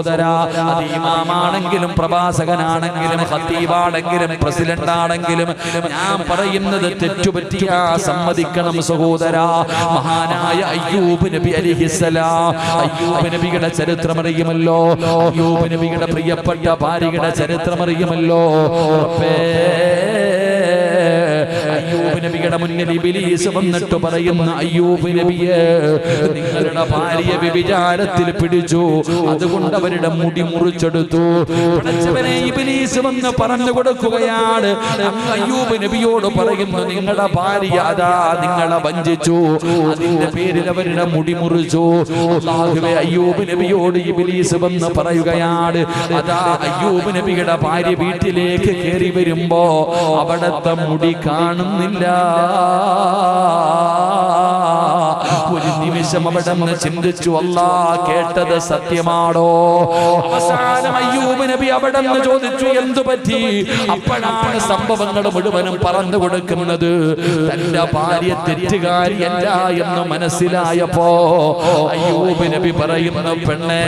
അത് ഇമാമാണെങ്കിലും പ്രവാചകനാണെങ്കിലും ഖത്തീബാണെങ്കിലും പ്രസിഡന്റ് ആണെങ്കിലും ഞാൻ പറയുന്നത് തെറ്റുപറ്റിയ സമ്മതിക്കണം സഹോദരാ. മഹാനായ അയ്യൂബ് നബി അലൈഹിസ്സലാം, അയ്യൂബ് നബിയുടെ ചരിത്രമറിയുമല്ലോ, അയ്യൂബ് നബിയുടെ പ്രിയപ്പെട്ട ഭാര്യയുടെ ചരിത്രമറിയുമല്ലോ. അയ്യൂബ് നബിയുടെ മുന്നിൽ ഇബ്ലീസ് വന്നിട്ട് പറയുന്ന, അയ്യൂബ് നബിയെ, നിങ്ങളുടെ ഭാര്യ വ്യഭിചാരത്തിൽ പിടിച്ചു, അതുകൊണ്ട് അവരുടെ മുടി മുറിച്ചെടുത്തു. ഇബ്ലീസ് വന്ന് പറഞ്ഞു കൊടുക്കുകയാണ്, അയ്യൂബ് നബിയോട് പറയുന്നു, നിങ്ങളുടെ ഭാര്യ അതാ നിങ്ങളെ വഞ്ചിച്ചു, അതിന്റെ പേരിൽ അവരുടെ മുടി മുറിച്ചു. അയ്യൂബ് നബിയോട് ഇബ്ലീസ് വന്ന് പറയുകയാണ്, അതാ അയ്യൂബ് നബിയുടെ ഭാര്യ വീട്ടിലേക്ക് കയറി വരുമ്പോ അവിടത്തെ മുടി കാണുന്നില്ല. ഒരു നിമിഷം അവിടെ നിന്ന് ചിന്തിച്ചു, അല്ലാ കേട്ടത് സത്യമാണോ? അവസാനം അയ്യൂബ് നബി അവിടെ നിന്ന് ചോദിച്ചു, എന്തു പറ്റി? അപ്പോഴാണ് സംഭവങ്ങൾ മുഴുവനും പറഞ്ഞു കൊടുക്കുന്നത്. തന്റെ ഭാര്യ തെറ്റുകാരിയല്ല എന്ന് മനസ്സിലായപ്പോ അയ്യൂബ് നബി പറയുന്നു, പെണ്ണേ,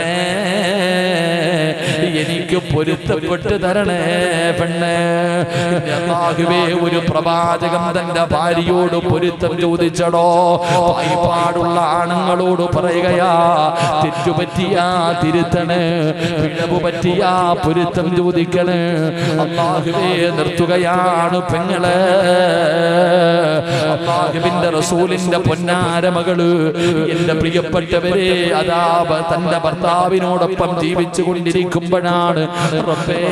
എനിക്ക് പൊരുത്തപ്പെട്ട് തരണേ പെണ്ണേ. അല്ലാഹുവേ, ഒരു പ്രവാചകൻ തന്റെ ഭാര്യയോട് പൊരുത്തം ചോദിച്ചടോ. പാടുള്ള ആണുങ്ങളോട് പറയുകയാ, തെറ്റുപറ്റിയാ തിരുത്തണേ, പിഴവ് പറ്റിയാ പൊരുത്തം ചോദിക്കണേ. അല്ലാഹുവേ, നിർത്തുകയാണ് പെങ്ങളെ. അല്ലാഹുവിന്റെ റസൂലിന്റെ പൊന്നാര മകള്, എന്റെ പ്രിയപ്പെട്ടവരെ, അതാ തന്റെ ഭർത്താവിനോടൊപ്പം ജീവിച്ചു കൊണ്ടിരിക്കുമ്പോഴാണ് റബ്ബേ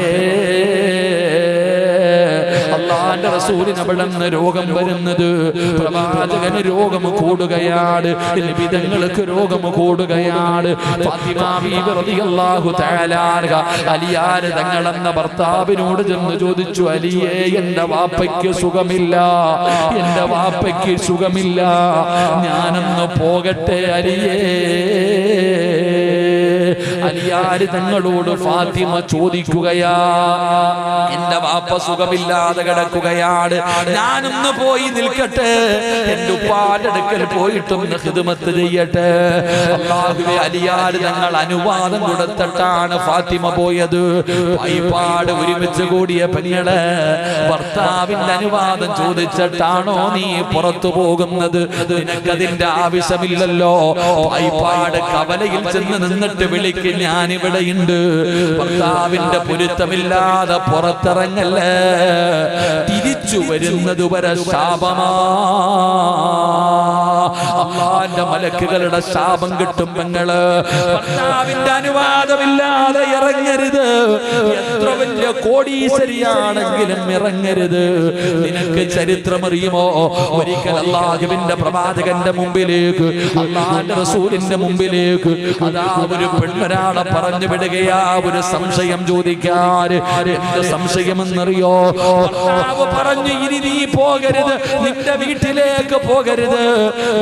അല്ലാഹുവിന്റെ റസൂലിന് അവിടെ നിന്ന് രോഗം വരുന്നത്. പ്രവാചകന് രോഗം കൂടുകയാണ്, നിബിധങ്ങൾക്ക് രോഗം കൂടുകയാണ്. ഫാത്തിമ ബീവി റളിയല്ലാഹു തആല അലിയാര് തങ്ങളെന്ന ഭർത്താവിനോട് ചെന്ന് ചോദിച്ചു, അലിയേ, എന്റെ വാപ്പയ്ക്ക് സുഖമില്ല, എന്റെ വാപ്പയ്ക്ക് സുഖമില്ല, ഞാനൊന്ന് പോകട്ടെ അലിയേ. അലിയാര് തങ്ങളോട് ഫാത്തിമ ചോദിക്കുകയാ, എന്റെ വാപ്പ സുഖമില്ലാതെ കിടക്കുകയാണ്, ഞാനൊന്ന് പോയി നിൽക്കട്ടെ, എന്റെ ഉപ്പാന്റെ അടുക്കൽ പോയിട്ടൊന്ന് ഖിദ്മത്ത് ചെയ്യട്ടെ. അല്ലാഹുവേ, അലിയാര് തങ്ങൾ അനുവാദം കൊടുത്തിട്ടാണ് ഫാത്തിമ പോയത്. വൈപാട് ഒരുമിച്ച് കൂടിയ പെങ്ങളെ, ഭർത്താവിന്റെ അനുവാദം ചോദിച്ചിട്ടാണോ നീ പുറത്തു പോകുന്നത്? നിനക്കതിന്റെ ആവശ്യമില്ലല്ലോ. വൈപാട് കവലയിൽ ചെന്ന് നിന്നിട്ട് വിളിക്ക്, ഞാനിവിടെയുണ്ട്, ഭർത്താവിന്റെ പൊരുത്തമില്ലാതെ പുറത്തിറങ്ങല്ലേ, തിരിച്ചു വരുന്നത് വരെ ശാപമാ. അല്ലാഹുവിന്റെ മലക്കുകളുടെ ശാപം കിട്ടും പെങ്ങള്. ഭർത്താവിന്റെ അനുവാദമില്ലാതെ ഇറങ്ങരുത്. എത്ര വലിയ കോടീശ്വരിയാണെങ്കിലും ഇറങ്ങരുത്. നിനക്ക് ചരിത്രമറിയുമോ? ഒരിക്കൽ അല്ലാഹുവിന്റെ പ്രവാചകന്റെ മുമ്പിലേക്ക്, അല്ലാഹുവിന്റെ റസൂലിന്റെ മുമ്പിലേക്ക് അതാ ഒരു പെണ്ണൊരാളെ പറഞ്ഞു വിടുകയാ, ഒരു സംശയം ചോദിക്കാൻ. എന്ത് സംശയമെന്നറിയോ? ഭർത്താവ് പറഞ്ഞു, ഇനി നീ പോകരുത്, നിന്റെ വീട്ടിലേക്ക് പോകരുത്,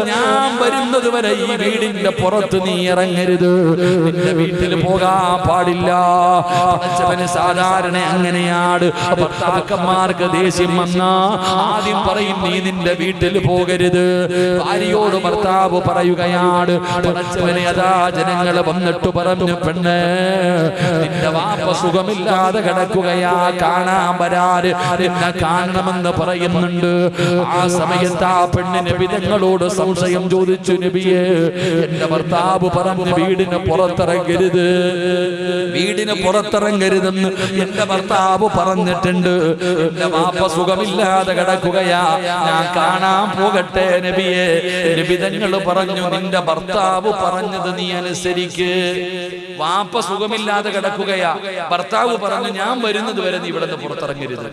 ഞാൻ വരുന്നത് വരെ ഈ വീടിന്റെ പുറത്ത് നീ ഇറങ്ങരുത്, നിന്റെ വീട്ടിൽ പോകാൻ പാടില്ല. സാധാരണ അങ്ങനെയാണ്. ഭർത്താക്കന്മാർക്ക് ദേഷ്യം വന്നാ ആദ്യം പറയും, നീ നിന്റെ വീട്ടിൽ പോകരുത്. ഭാര്യയോട് ഭർത്താവ് പറയുകയാണ്, അതാ ജനങ്ങൾ വന്നിട്ട് പറഞ്ഞു, പെണ്ണേ, നിന്റെ വാപ്പ സുഖമില്ലാതെ കിടക്കുകയാ, കാണാൻ വരാറ്, നിന്നെ കാണണമെന്ന് പറയുന്നുണ്ട്. ആ സമയത്ത് ആ പെണ്ണ് നബിതങ്ങളോട് സംശയം ചോദിച്ചു, നബിയെ, എന്റെ ഭർത്താവ് പറഞ്ഞു വീടിന് പുറത്തിറങ്ങരുത്, വീടിന് പുറത്തിറങ്ങരുതെന്ന് എന്റെ ഭർത്താവ് പറഞ്ഞിട്ടുണ്ട്. എന്റെ വാപ്പ സുഖമില്ലാതെ കിടക്കുകയാ, ഞാൻ കാണാൻ പോകട്ടെ നബിയെ. നബിതങ്ങൾ പറഞ്ഞു, നിന്റെ ഭർത്താവ് പറഞ്ഞത് നീ അനുസരിക്ക്. വാപ്പ സുഖമില്ലാതെ കിടക്കുകയാ, ഭർത്താവ് പറഞ്ഞു, ഞാൻ വരുന്നത് വരെ നീ ഇവിടെ നിന്ന് പുറത്തിറങ്ങരുത്.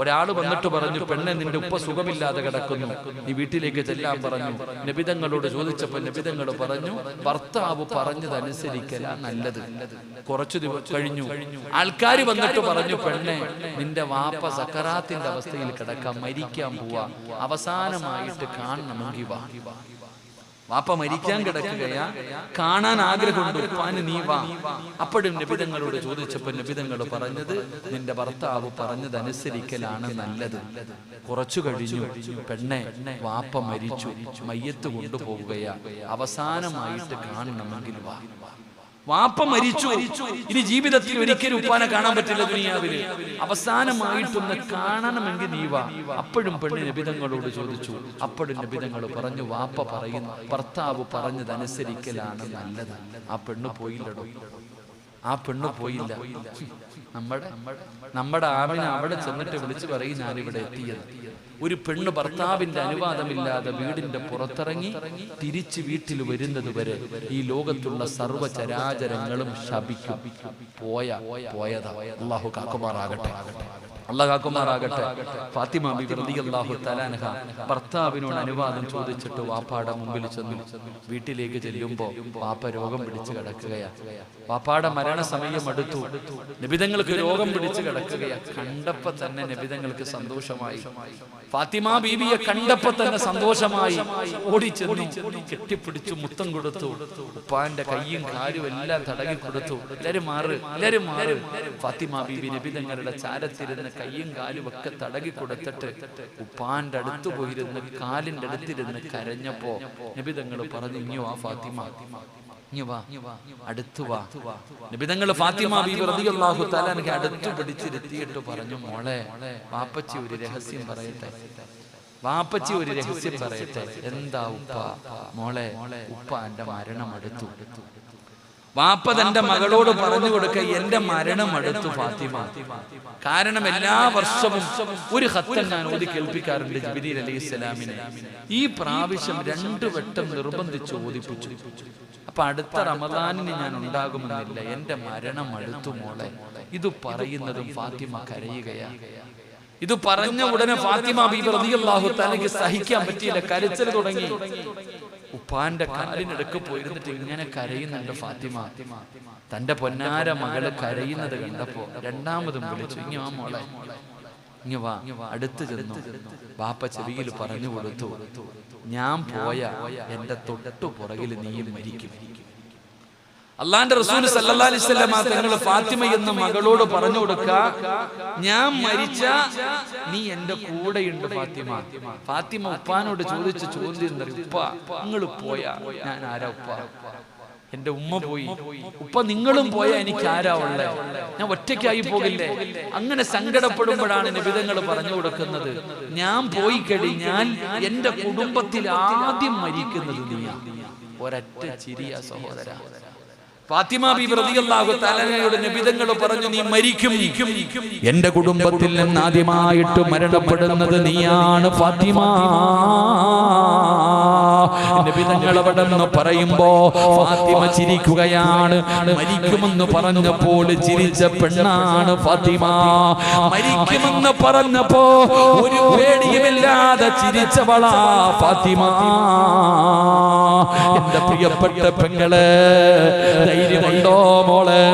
ഒരാൾ വന്നിട്ട് പറഞ്ഞു, പെണ്ണെ, നിന്റെ ഉപ്പ സുഖമില്ലാതെ കിടക്കുന്നു, നീ വീട്ടിലേക്ക് ചെല്ലാൻ പറഞ്ഞു. നബിതങ്ങളോട് ചോദിച്ചപ്പോൾ നബിതങ്ങൾ പറഞ്ഞു, ഭർത്താവ് പറഞ്ഞതനുസരിക്കല നല്ലത്. കുറച്ചു ദിവസം കഴിഞ്ഞു, ആൾക്കാർ വന്നിട്ട് പറഞ്ഞു, പെണ്ണെ, നിന്റെ വാപ്പ സക്കറാത്തിന്റെ അവസ്ഥയിൽ കിടക്കാൻ, മരിക്കാൻ പോവാ, അവസാനമായിട്ട് കാണണമെങ്കിൽ വാ. വാപ്പ മരിക്കാൻ കിടക്കുകയാ, കാണാൻ ആഗ്രഹമുണ്ട്, ഉപ്പാന് നീ വാ. അപ്പോഴും നബിതങ്ങളോട് ചോദിച്ചപ്പോൾ നബിതങ്ങൾ പറഞ്ഞത്, നിന്റെ ഭർത്താവ് പറഞ്ഞതനുസരിക്കലാണ് നല്ലത്. കുറച്ചു കഴിഞ്ഞു, പെണ്ണെ, വാപ്പ മരിച്ചു, മയ്യത്ത് കൊണ്ടുപോവുകയാ, അവസാനമായിട്ട് കാണണമെങ്കിൽ വാ. വാപ്പ മരിച്ചു, ഇനി ജീവിതത്തിൽ ഒരിക്കലും ഉപ്പാനെ കാണാൻ പറ്റില്ല ദുനിയാവില്. അവസാനമായിട്ടൊന്ന് കാണണമെങ്കിൽ നീ വാ. അപ്പോഴും പെണ്ണ് നബിതങ്ങളോട് ചോദിച്ചു. അപ്പോഴും നബിതങ്ങൾ പറഞ്ഞു, വാപ്പ പറയുന്നു, ഭർത്താവ് പറഞ്ഞതനുസരിക്കലാണ് നല്ലത്. ആ പെണ്ണ് പോയില്ലടോ, ആ പെണ്ണ് പോയില്ല. നമ്മുടെ ആമിന അവിടെ ചെന്നിട്ട് വിളിച്ചു പറയും, ഞാനിവിടെ എത്തിയത്. ഒരു പെണ്ണ് ഭർത്താവിന്റെ അനുവാദമില്ലാതെ വീടിന്റെ പുറത്തിറങ്ങി തിരിച്ച് വീട്ടിൽ വരുന്നത് വരെ ഈ ലോകത്തുള്ള സർവ്വചരാചരങ്ങളും ശപിക്കും. പോയതാ. അല്ലാഹു കാക്കുമാറാകട്ടെ, അല്ലാഹു കാക്കുമാറാകട്ടെ. ഫാത്തിമ ബിബി റളിയല്ലാഹു തആല അൻഹ ഭർത്താവിനോട് അനുവാദം ചോദിച്ചിട്ട് വാപ്പാടെ മുമ്പിൽ ചെന്നു. വീട്ടിലേക്ക് ചെല്ലുമ്പോ വാപ്പ രോഗം പിടിച്ച് കിടക്കുകയാണ്. വാപ്പാടെ മരണസമയം അടുത്തു. നബിതങ്ങൾക്ക് രോഗം പിടിച്ച് കിടക്കുകയാണ്. കണ്ടപ്പോ തന്നെ നബിതങ്ങൾക്ക് സന്തോഷമായി. ഫാത്തിമ ബീവിയെ കണ്ടപ്പോ തന്നെ സന്തോഷമായി. ഓടിച്ചെന്നു, കെട്ടിപ്പിടിച്ചു, മുത്തം കൊടുത്തു. ഉപ്പാന്റെ കയ്യും കാലും എല്ലാം തടകി കൊടുത്തു. എല്ലാരും മാറ്, എല്ലാരും മാറ്. ഫാത്തിമ ബീവി നബിതങ്ങളുടെ ചാരത്തിരുന്ന് കയ്യും കാലും ഒക്കെ തടകി കൊടുത്തിട്ട് ഉപ്പാന്റെ അടുത്ത് പോയിരുന്ന് കാലിന്റെ അടുത്തിരുന്ന് കരഞ്ഞപ്പോ നബിതങ്ങൾ പറഞ്ഞു, ഇഞ്ഞോ ആ ഫാത്തിമ, അടുത്തു വാ. നബിതങ്ങൾ ഫാത്തിമ ബീബി റളിയല്ലാഹു തആല അൻഹ അടുത്ത് പിടിച്ചിരുത്തിയിട്ട് പറഞ്ഞു, മോളെ, വാപ്പച്ചി ഒരു രഹസ്യം പറയട്ടെ, വാപ്പച്ചി ഒരു രഹസ്യം പറയട്ടെ. എന്താ ഉപ്പ? മോളെ, ഉപ്പ എന്റെ മരണം അടുത്തു. വാപ്പ തന്റെ മകളോട് പറഞ്ഞു കൊടുക്ക, എന്റെ മരണം അടുത്തു ഫാത്തിമ. കാരണം എല്ലാ വർഷവും ഒരു ഖത്തം ഞാൻ ഓതി കേൾപ്പിക്കാറുണ്ട് ജിബ്രീൽ അലൈഹിസ്സലാമിനെ. ഈ പ്രാവശ്യം 2 വട്ടം നിർബന്ധിച്ച് ഓതിപ്പിച്ചു. അപ്പൊ അടുത്ത റമദാനിന് ഞാൻ ഉണ്ടാകുമെന്നില്ല, എന്റെ മരണം അടുത്തു മോളെ. ഇത് പറയുന്നതും ഫാത്തിമ കരയുകയാണ്. ഇത് പറഞ്ഞ ഉടനെ ഫാത്തിമ ബീബി റളിയല്ലാഹു തആലയ്ക്ക് സഹിക്കാൻ പറ്റിയില്ല, കരച്ചിൽ തുടങ്ങി. ഉപ്പാന്റെ കാലിനടുക്ക് പോയിരുന്നിട്ട് ഇങ്ങനെ കരയുന്നുണ്ട് ഫാത്തിമ. തന്റെ പൊന്നാര മകള് കരയുന്നത് കണ്ടപ്പോ രണ്ടാമതും വിളിച്ചു, ഇങ്ങ വാ മോളെ, ഇങ്ങ വാ. അടുത്ത് ചെന്നു. ബാപ്പ ചെവിയിൽ പറഞ്ഞു കൊടുത്തു, ഞാൻ പോയ എന്റെ തൊട്ടു പുറകിൽ നീയും മരിക്കും. അള്ളാന്റെ റസൂൽ സല്ലല്ലാഹു അലൈഹി വസല്ലം തങ്ങൾ ഫാത്തിമ എന്ന മകളോട് പറഞ്ഞു കൊടുക്ക, ഞാൻ മരിച്ച നീ എന്റെ കൂടെയുണ്ട് ഫാത്തിമ. ഫാത്തിമ ഉപ്പാനോട് ചോദിച്ച ചോദ്യം, ഉപ്പ നിങ്ങൾ പോയാ ഞാൻ ആരാ? ഉപ്പ എന്റെ ഉമ്മ പോയി, ഉപ്പ നിങ്ങളും പോയാ എനിക്ക് ആരാ ഉള്ളേ? ഞാൻ ഒറ്റയ്ക്കായി പോകില്ലേ? അങ്ങനെ സങ്കടപ്പെടുമ്പോഴാണ് നബിതങ്ങൾ പറഞ്ഞു കൊടുക്കുന്നത്, ഞാൻ പോയി കഴിഞ്ഞാൽ എന്റെ കുടുംബത്തിൽ ആദ്യം മരിക്കുന്നത് നീയാ. ഒരൊറ്റ ചിരിയ സഹോദര. ഫാത്തിമ ബീബി റളിയല്ലാഹു തആലയുടെ നബിതങ്ങൾ പറഞ്ഞു, നീ മരിക്കും. എന്റെ കുടുംബത്തിൽ നിന്ന് ആദ്യമായിട്ട് മരണപ്പെടുന്നത് നീയാണ് ഫാത്തിമ. നബിതങ്ങൾ അവിടെ നിന്ന് പറയുമ്പോ ഫാത്തിമ ചിരിക്കുകയാണ്. മരിക്കുമെന്ന് പറഞ്ഞപ്പോൾ ചിരിച്ച പെണ്ണാണ് ഫാത്തിമ. മരിക്കുമെന്ന് പറഞ്ഞപ്പോ ഒരു പേടിയുമില്ലാതെ ചിരിച്ചവളാ ഫാത്തിമ. എന്റെ പ്രിയപ്പെട്ട പെങ്ങളെ, ധൈര്യമുണ്ടോ മോളെ?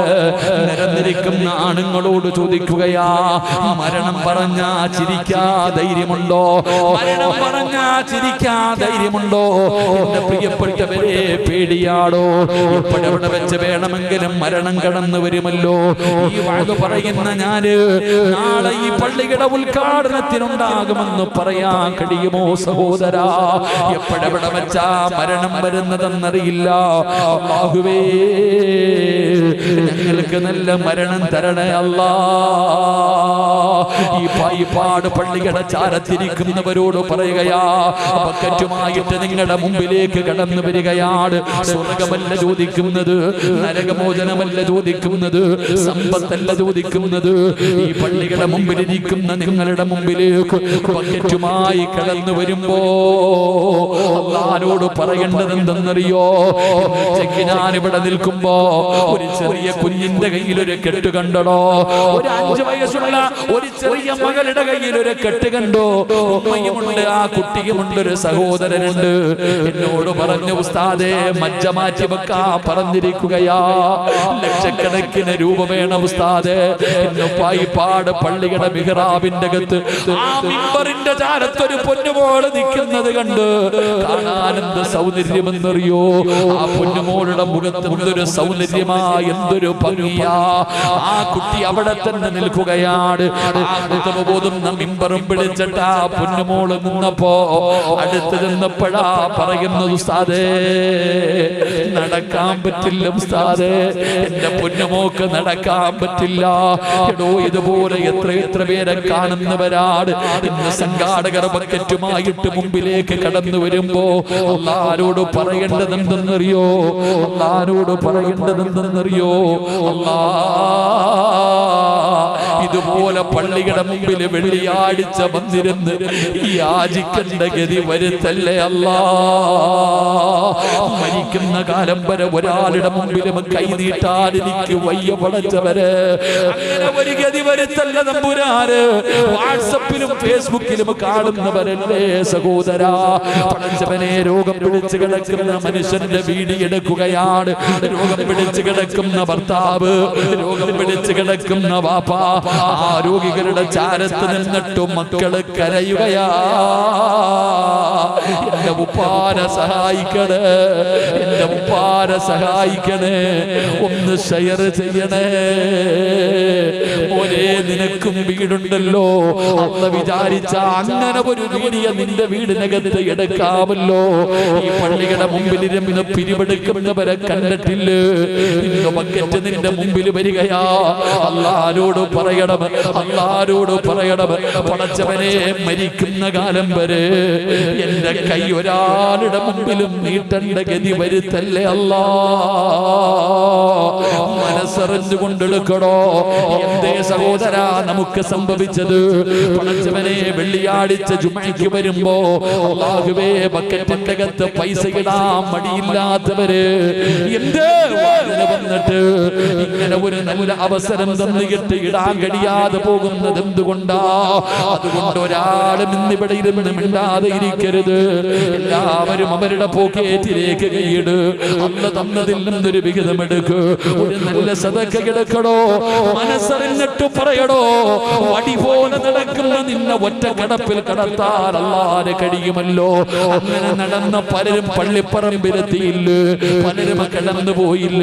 നിരന്നിരിക്കുന്ന ആണുങ്ങളോട് ചോദിക്കുകയാ, മരണം പറഞ്ഞാ ചിരിക്കാ ധൈര്യമുണ്ടോ? മരണം പറഞ്ഞാ ചിരിക്കാ ധൈര്യമുണ്ടോ? എന്റെ പ്രിയപ്പെട്ടവരെ, പേടിയാടോ? എപ്പോഴെവിടെ വെച്ച് വേണമെങ്കിലും മരണം കടന്നു വരുമല്ലോ. ഈ വാക്ക് പറയുന്ന ഞാന് നാളെ ഈ പള്ളിയുടെ ഉദ്ഘാടനത്തിനുണ്ടാകുമെന്ന് പറയാൻ കഴിയുമോ സഹോദരാ? എപ്പോഴെവിടെ വെച്ചാ മരണം വരുന്നതെന്നറിയില്ല. അല്ലാഹുവേ, ഞങ്ങൾക്ക് നല്ല മരണം തരണേ അല്ലാ. ഈ പായിപ്പാട് പള്ളിയുടെ ചാരത്തിരിക്കുന്നവരോട് പറയുകയാ, ബക്കറ്റുമായിട്ട് നിങ്ങളുടെ മുമ്പിലേക്ക് കടന്നു വരികയാണ്. സ്വർഗമല്ല ചോദിക്കുന്നത്, നരകമോചനമല്ല ചോദിക്കുന്നത്, സമ്പത്തല്ല ചോദിക്കുന്നത്. ഈ പള്ളിയുടെ മുമ്പിലിരിക്കുന്ന നിങ്ങളുടെ മുമ്പിലേക്ക് ബക്കറ്റുമായി കടന്നു വരുമ്പോ അല്ലാഹുവോട് പറയേണ്ടത് എന്തെന്നറിയോ? ഞാനിവിടെ നിൽക്കുമ്പോ ഒരു ചെറിയ കുഞ്ഞിന്റെ കയ്യിൽ ഒരു കെട്ട് കണ്ടോ? ഒരു 5 വയസ്സുള്ള ഒരു ചെറിയ മകളുടെ കയ്യിൽ ഒരു കെട്ട് കണ്ടോ? ഉമ്മയുമുണ്ട്, ആ കുട്ടിയുമുണ്ട്, ഒരു സഹോദരനുണ്ട്. എന്നോട് പറഞ്ഞു, ഉസ്താദേ, മജ്ജ മാറ്റി വെക്കാ പറഞ്ഞിരിക്കുകയാ. ലക്ഷക്കണക്കിന് രൂപ വേണം ഉസ്താദേ. എന്നെ പായിപ്പാട് പള്ളിയുടെ മിഹ്റാബിന്റെ അകത്ത് ആ മിമ്പറിന്റെ ചാരത്തൊരു പൊന്നുമോള് നിൽക്കുന്നത് കണ്ട് കാണാനെന്ത് സൗന്ദര്യമെന്നറിയോ? ആ പൊന്നുമോളുടെ മുഖത്ത് എന്തൊരു സൗന്ദര്യമാ, എന്തൊരു ഭംഗി ഭംഗിയ ആ കുട്ടി അവിടെ തന്നെ നിൽക്കുകയാണ്. ആ ഓതുന്ന മിമ്പറും പിടിച്ചിട്ട് ആ പൊന്നുമോള് നിന്നപ്പോ അടുത്ത് നിന്നപ്പോഴാ പറയുന്നത്, ഉസ്താദേ നടക്കാൻ പറ്റില്ല ഉസ്താദേ, എന്റെ പൊന്നുമോക്ക് നടക്കാൻ പറ്റില്ല. എടോ ഇതുപോലെ എത്ര പേരെ കാണുന്നവരാണ്. ഇന്ന് സംഘാടകർ ബക്കറ്റുമായിട്ട് മുമ്പിലേക്ക് കടന്നു വരുമ്പോ അല്ലാഹുവോട് പറയേണ്ടതെന്തെന്നറിയോ? അല്ലാഹുവോട് പറയേണ്ടതെന്തെന്നറിയോ? ഇതുപോലെ പള്ളിയുടെ മുമ്പിൽ വെള്ളിയാഴ്ച വന്നിരുന്ന് യാചിക്കേണ്ട ഗതി വരുത്തല്ലേ അല്ലാ. മരിക്കുന്ന കാലം വരെ ഒരാളുടെ മുമ്പിലും കൈ നീട്ടാൻ എനിക്ക് വയ്യ പടച്ചവര്. അങ്ങനെ ഒരു ഗതി വരുത്തല്ല തമ്പുരാന്. വാട്സപ്പിലും ഫേസ്ബുക്കിലും കാണുന്നവരല്ലേ സഹോദരാ. പടച്ചവനെ രോഗം പിടിച്ചു കിടക്കുന്ന മനുഷ്യന്റെ വീഡിയോ എടുക്കുകയാണ്. രോഗം പിടിച്ചു കിടക്കുന്ന ഭർത്താവ്, രോഗം പിടിച്ചു കിടക്കുന്ന വാപ്പ, ആ രോഗികളുടെ ചാരത്ത് നിന്നിട്ടും മക്കള് കരയുകയാ. എന്റെ ഉപ്പാനെ സഹായിക്കണേ, എന്റെ ഉപ്പാനെ സഹായിക്കണേ, ഒന്ന് ഷെയർ ചെയ്യണേ. മോനെ നിനക്കും വീടുണ്ടല്ലോ, അന്ന് വിചാരിച്ച അങ്ങനെ ഒരു വീഡിയോ നിന്റെ വീടിനകത്ത് എടുക്കാമല്ലോ. ഈ പള്ളിയുടെ മുമ്പിൽ ഇരുന്ന് പിരിവെടുക്കുന്നവരെ കണ്ടിട്ടില്ല. ഇന്ന് ബക്കറ്റ് നിന്റെ മുമ്പിൽ വരികയാ. അല്ലാഹുവോട് പറയണം, അല്ലാഹുവോട് പറയണം, പടച്ചവനെ മരിക്കുന്ന കാലം വരെ എന്റെ കൈ ഒരാളുടെ മുമ്പിലും നീട്ടേണ്ട ഗതി വരുത്തല്ലേ അല്ലാ. മനസ്സറിഞ്ഞുകൊണ്ടെടുക്കണോ. എന്തേ സഹോദരാ നമുക്ക് സംഭവിച്ചത്? പടച്ചവനെ വെള്ളിയാഴ്ച ജുമഅയ്ക്ക് വരുമ്പോ അല്ലാഹുവേ ബക്കറ്റിന്റെ അകത്ത് പൈസ ഇടാൻ മടിയില്ലാത്തവര് എന്തേ വന്നിട്ട് ഇങ്ങനെ ഒരു നല്ല അവസരം തന്നിട്ട് ഇടാൻ കഴിയാതെ പോകുന്നത് എന്തുകൊണ്ടാ? അതുകൊണ്ട് ഒരാളും ഇന്നിവിടെ ഇരുന്ന് മിണ്ടാതെ ഇരിക്കരുത്. എല്ലാവരും അവരുടെ പോക്കറ്റിലേക്ക് കൈയിട്. അന്ന് തന്നതിൽ നിന്നൊരു വിഹിതമെടുക്ക്. ഒരു നല്ല സദഖ കിടക്കണോ. മനസ്സറിഞ്ഞിട്ട് പറയടോ. വടി പോലെ നടക്കുന്ന നിന്നെ ഒറ്റ കടപ്പിൽ കടത്താൻ അല്ലാഹുവിന് കഴിയുമല്ലോ. അങ്ങനെ നടന്ന പലരും പള്ളിപ്പറമ്പിലെത്തിയില്ല, പലരും കടന്നു പോയില്ല.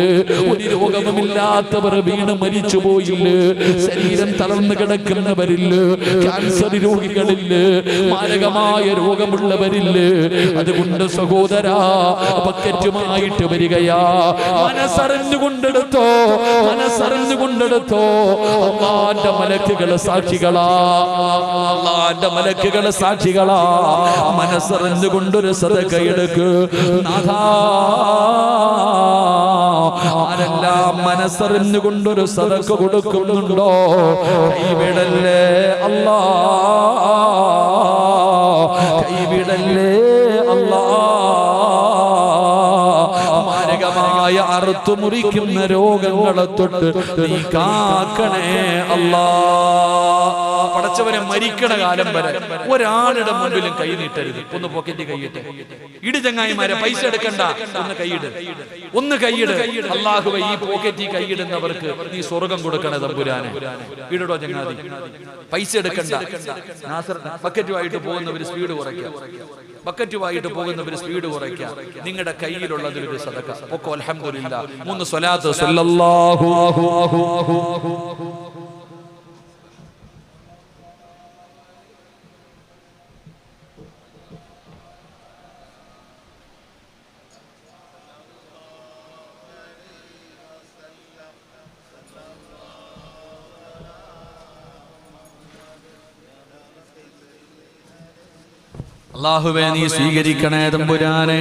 ഒരു രോഗവുമില്ലാത്തവർ വീണ് മരിച്ചു പോയില്ല. ശരീരം തളർന്നു കിടക്കുന്നവരില്ല, ക്യാൻസർ രോഗികളില്ല, മാരകമായ രോഗമുള്ളവരില്ല. അതുകൊണ്ട് സഹോദരാ ബക്കറ്റുമായിട്ട് വരികയാ. മനസ്സറിഞ്ഞുകൊണ്ടെടുത്തോ, മനസ്സറിഞ്ഞുകൊണ്ടെടുത്തോ. അല്ലാഹുവിന്റെ മലക്കുകള് സാക്ഷികളാ, അല്ലാഹുവിന്റെ മലക്കുകള് സാക്ഷികളാ. മനസ്സറിഞ്ഞുകൊണ്ടൊരു സദഖ എടുക്ക് നാഥാ. ആരെല്ലാം മനസ്സറിഞ്ഞുകൊണ്ടൊരു സദഖ കൊടുക്കുന്നുണ്ടോ കൈവിടല്ലേ അല്ലാ, കൈവിടല്ലേ അല്ലാ. മാരകമായ അറുത്തു മുറിക്കുന്ന രോഗങ്ങളെ തൊട്ട് നീ കാക്കണേ അല്ലാ. പടച്ചവനെ മരിക്കണ കാലം വരെ ഒരാളുടെ മുമ്പിലും കൈ നീട്ടരുത്. ഒന്ന് പോക്കറ്റ് കൈയിട്ട് ഇട് ചങ്ങായിമാരെ, പൈസ എടുക്കണ്ട, ഒന്ന് കൈയിട്, ഒന്ന് കൈയിട്. അല്ലാഹുവേ ഈ പോക്കറ്റിൽ കൈയിടുന്നവർക്ക് നീ സ്വർഗം കൊടുക്കണേ തമ്പുരാനെ. ഇടടോ ചങ്ങാതി, പൈസ എടുക്കണ്ട. ബക്കറ്റുമായിട്ട് പോകുന്നവർ സ്പീഡ് കുറയ്ക്കുക, ബക്കറ്റുമായിട്ട് പോകുന്നവർ സ്പീഡ് കുറയ്ക്കുക. നിങ്ങളുടെ കയ്യിലുള്ളതിലൊരു സദഖ പൊക്കോ. അൽഹംദുലില്ലാഹ്. 3 സ്വലാത്ത് സല്ലല്ലാഹു അല്ലാഹുവേ നീ സ്വീകരിക്കണേ തമ്പുരാനെ.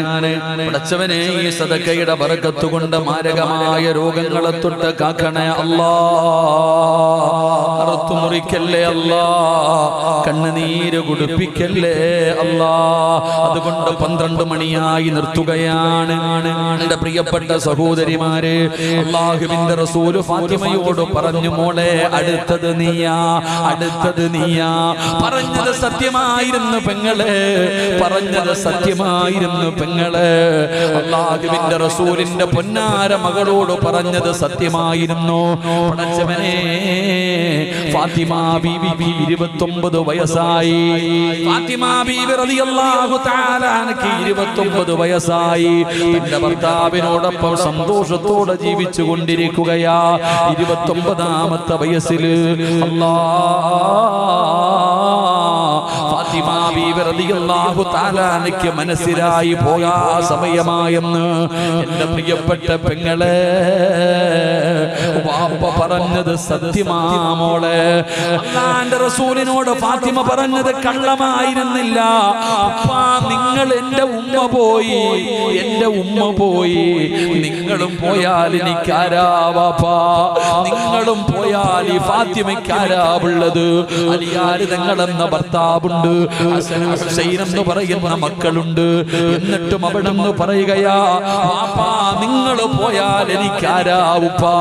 പടച്ചവനെ ഈ സദഖയുടെ ബറക്കത്ത് കൊണ്ട് മാരകമായ രോഗങ്ങളെ തൊട്ട് കാക്കണേ അല്ലാ. അറുത്തു മുറിക്കല്ലേ അല്ലാ, കണ്ണുനീര് കുടിപ്പിക്കല്ലേ അല്ലാ. അതുകൊണ്ട് 12 മണിയായി നിർത്തുകയാണ്. എന്റെ പ്രിയപ്പെട്ട സഹോദരിമാരെ, അല്ലാഹുവിന്റെ റസൂൽ ഫാത്തിമയോട് പറഞ്ഞു, മോളെ അടുത്തത് നീയാ, അടുത്തത് നീയാ. പറഞ്ഞത് സത്യമായിരുന്നു പെങ്ങളെ. പറഞ്ഞത് സത്യമായിരുന്നു പെങ്ങളെ. അല്ലാഹുവിന്റെ റസൂലിന്റെ പൊന്നാര മകളോട് പറഞ്ഞത് സത്യമായിരുന്നു. പടച്ചവനെ, ഫാത്തിമ ബീവി 29 വയസ്സായി. ഫാത്തിമ ബീവി റളിയല്ലാഹു തആല അൻഹ 29 വയസ്സായി. തന്റെ ഭർത്താവിനോടൊപ്പം സന്തോഷത്തോടെ ജീവിച്ചു കൊണ്ടിരിക്കുകയാ. 29ാമത്തെ വയസ്സിൽ ഫാത്തിമ ബീവി റളിയല്ലാഹു തആല അൻഹയ്ക്ക് മനസ്സിലായി പോകാ സമയമായെന്ന്. എന്റെ പ്രിയപ്പെട്ട പെങ്ങളെ, വാപ്പ പറഞ്ഞത് സത്യമാ മോളെ. അല്ലാഹുവിന്റെ റസൂലിനോട് ഫാത്തിമ പറഞ്ഞത് കള്ളമായിരുന്നില്ല. അപ്പാ, നിങ്ങൾ എന്റെ ഉമ്മ പോയി, എന്റെ ഉമ്മ പോയി, നിങ്ങളും പോയാൽ എനിക്കാരാ വാപ്പാ? നിങ്ങളും പോയാൽ ഈ ഫാത്തിമയ്ക്കാരാവുള്ളത്? അലിയാർ തങ്ങളെന്ന ഭർത്താവുണ്ട്, ഹസൻ ഹുസൈൻ എന്ന് പറയുന്ന മക്കളുണ്ട്. എന്നിട്ടും അവിടെ നിന്ന് പറയുകയാ, വാപ്പാ നിങ്ങൾ പോയാൽ എനിക്കാരാ ഉപ്പാ?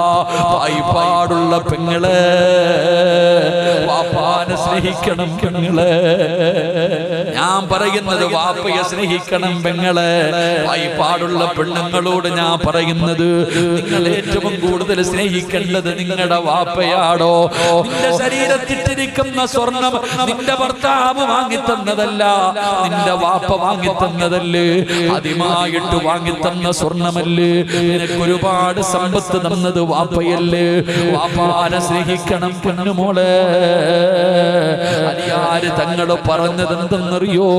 പായിപ്പാടുള്ള പെങ്ങളെ, വാപ്പാനെ സ്നേഹിക്കണം പെങ്ങളെ. ഞാൻ പറയുന്നത് വാപ്പയെ സ്നേഹിക്കണം പെങ്ങളെ. പായിപ്പാടുള്ള പെണ്ണുങ്ങളോട് ഞാൻ പറയുന്നത്, നിങ്ങൾ ഏറ്റവും കൂടുതൽ സ്നേഹിക്കേണ്ടത് നിങ്ങളുടെ വാപ്പയാടോ? നിന്റെ ശരീരത്തിട്ടിരിക്കുന്ന സ്വർണം നിന്റെ ഭർത്താവ് വാങ്ങിത്തന്നതല്ല, നിന്റെ വാപ്പ വാങ്ങിത്തന്നതല്ലേ? ആദ്യമായിട്ട് വാങ്ങിത്തന്ന സ്വർണമല്ലേ? നിനക്ക് ഒരുപാട് സമ്പത്ത് തന്നത് വാപ്പയല്ലേ? വാപ്പാനെ സ്നേഹിക്കണം പെണ്ണുമോളെ. അലിയാര് തങ്ങൾ പറഞ്ഞത് എന്തെന്നറിയോ?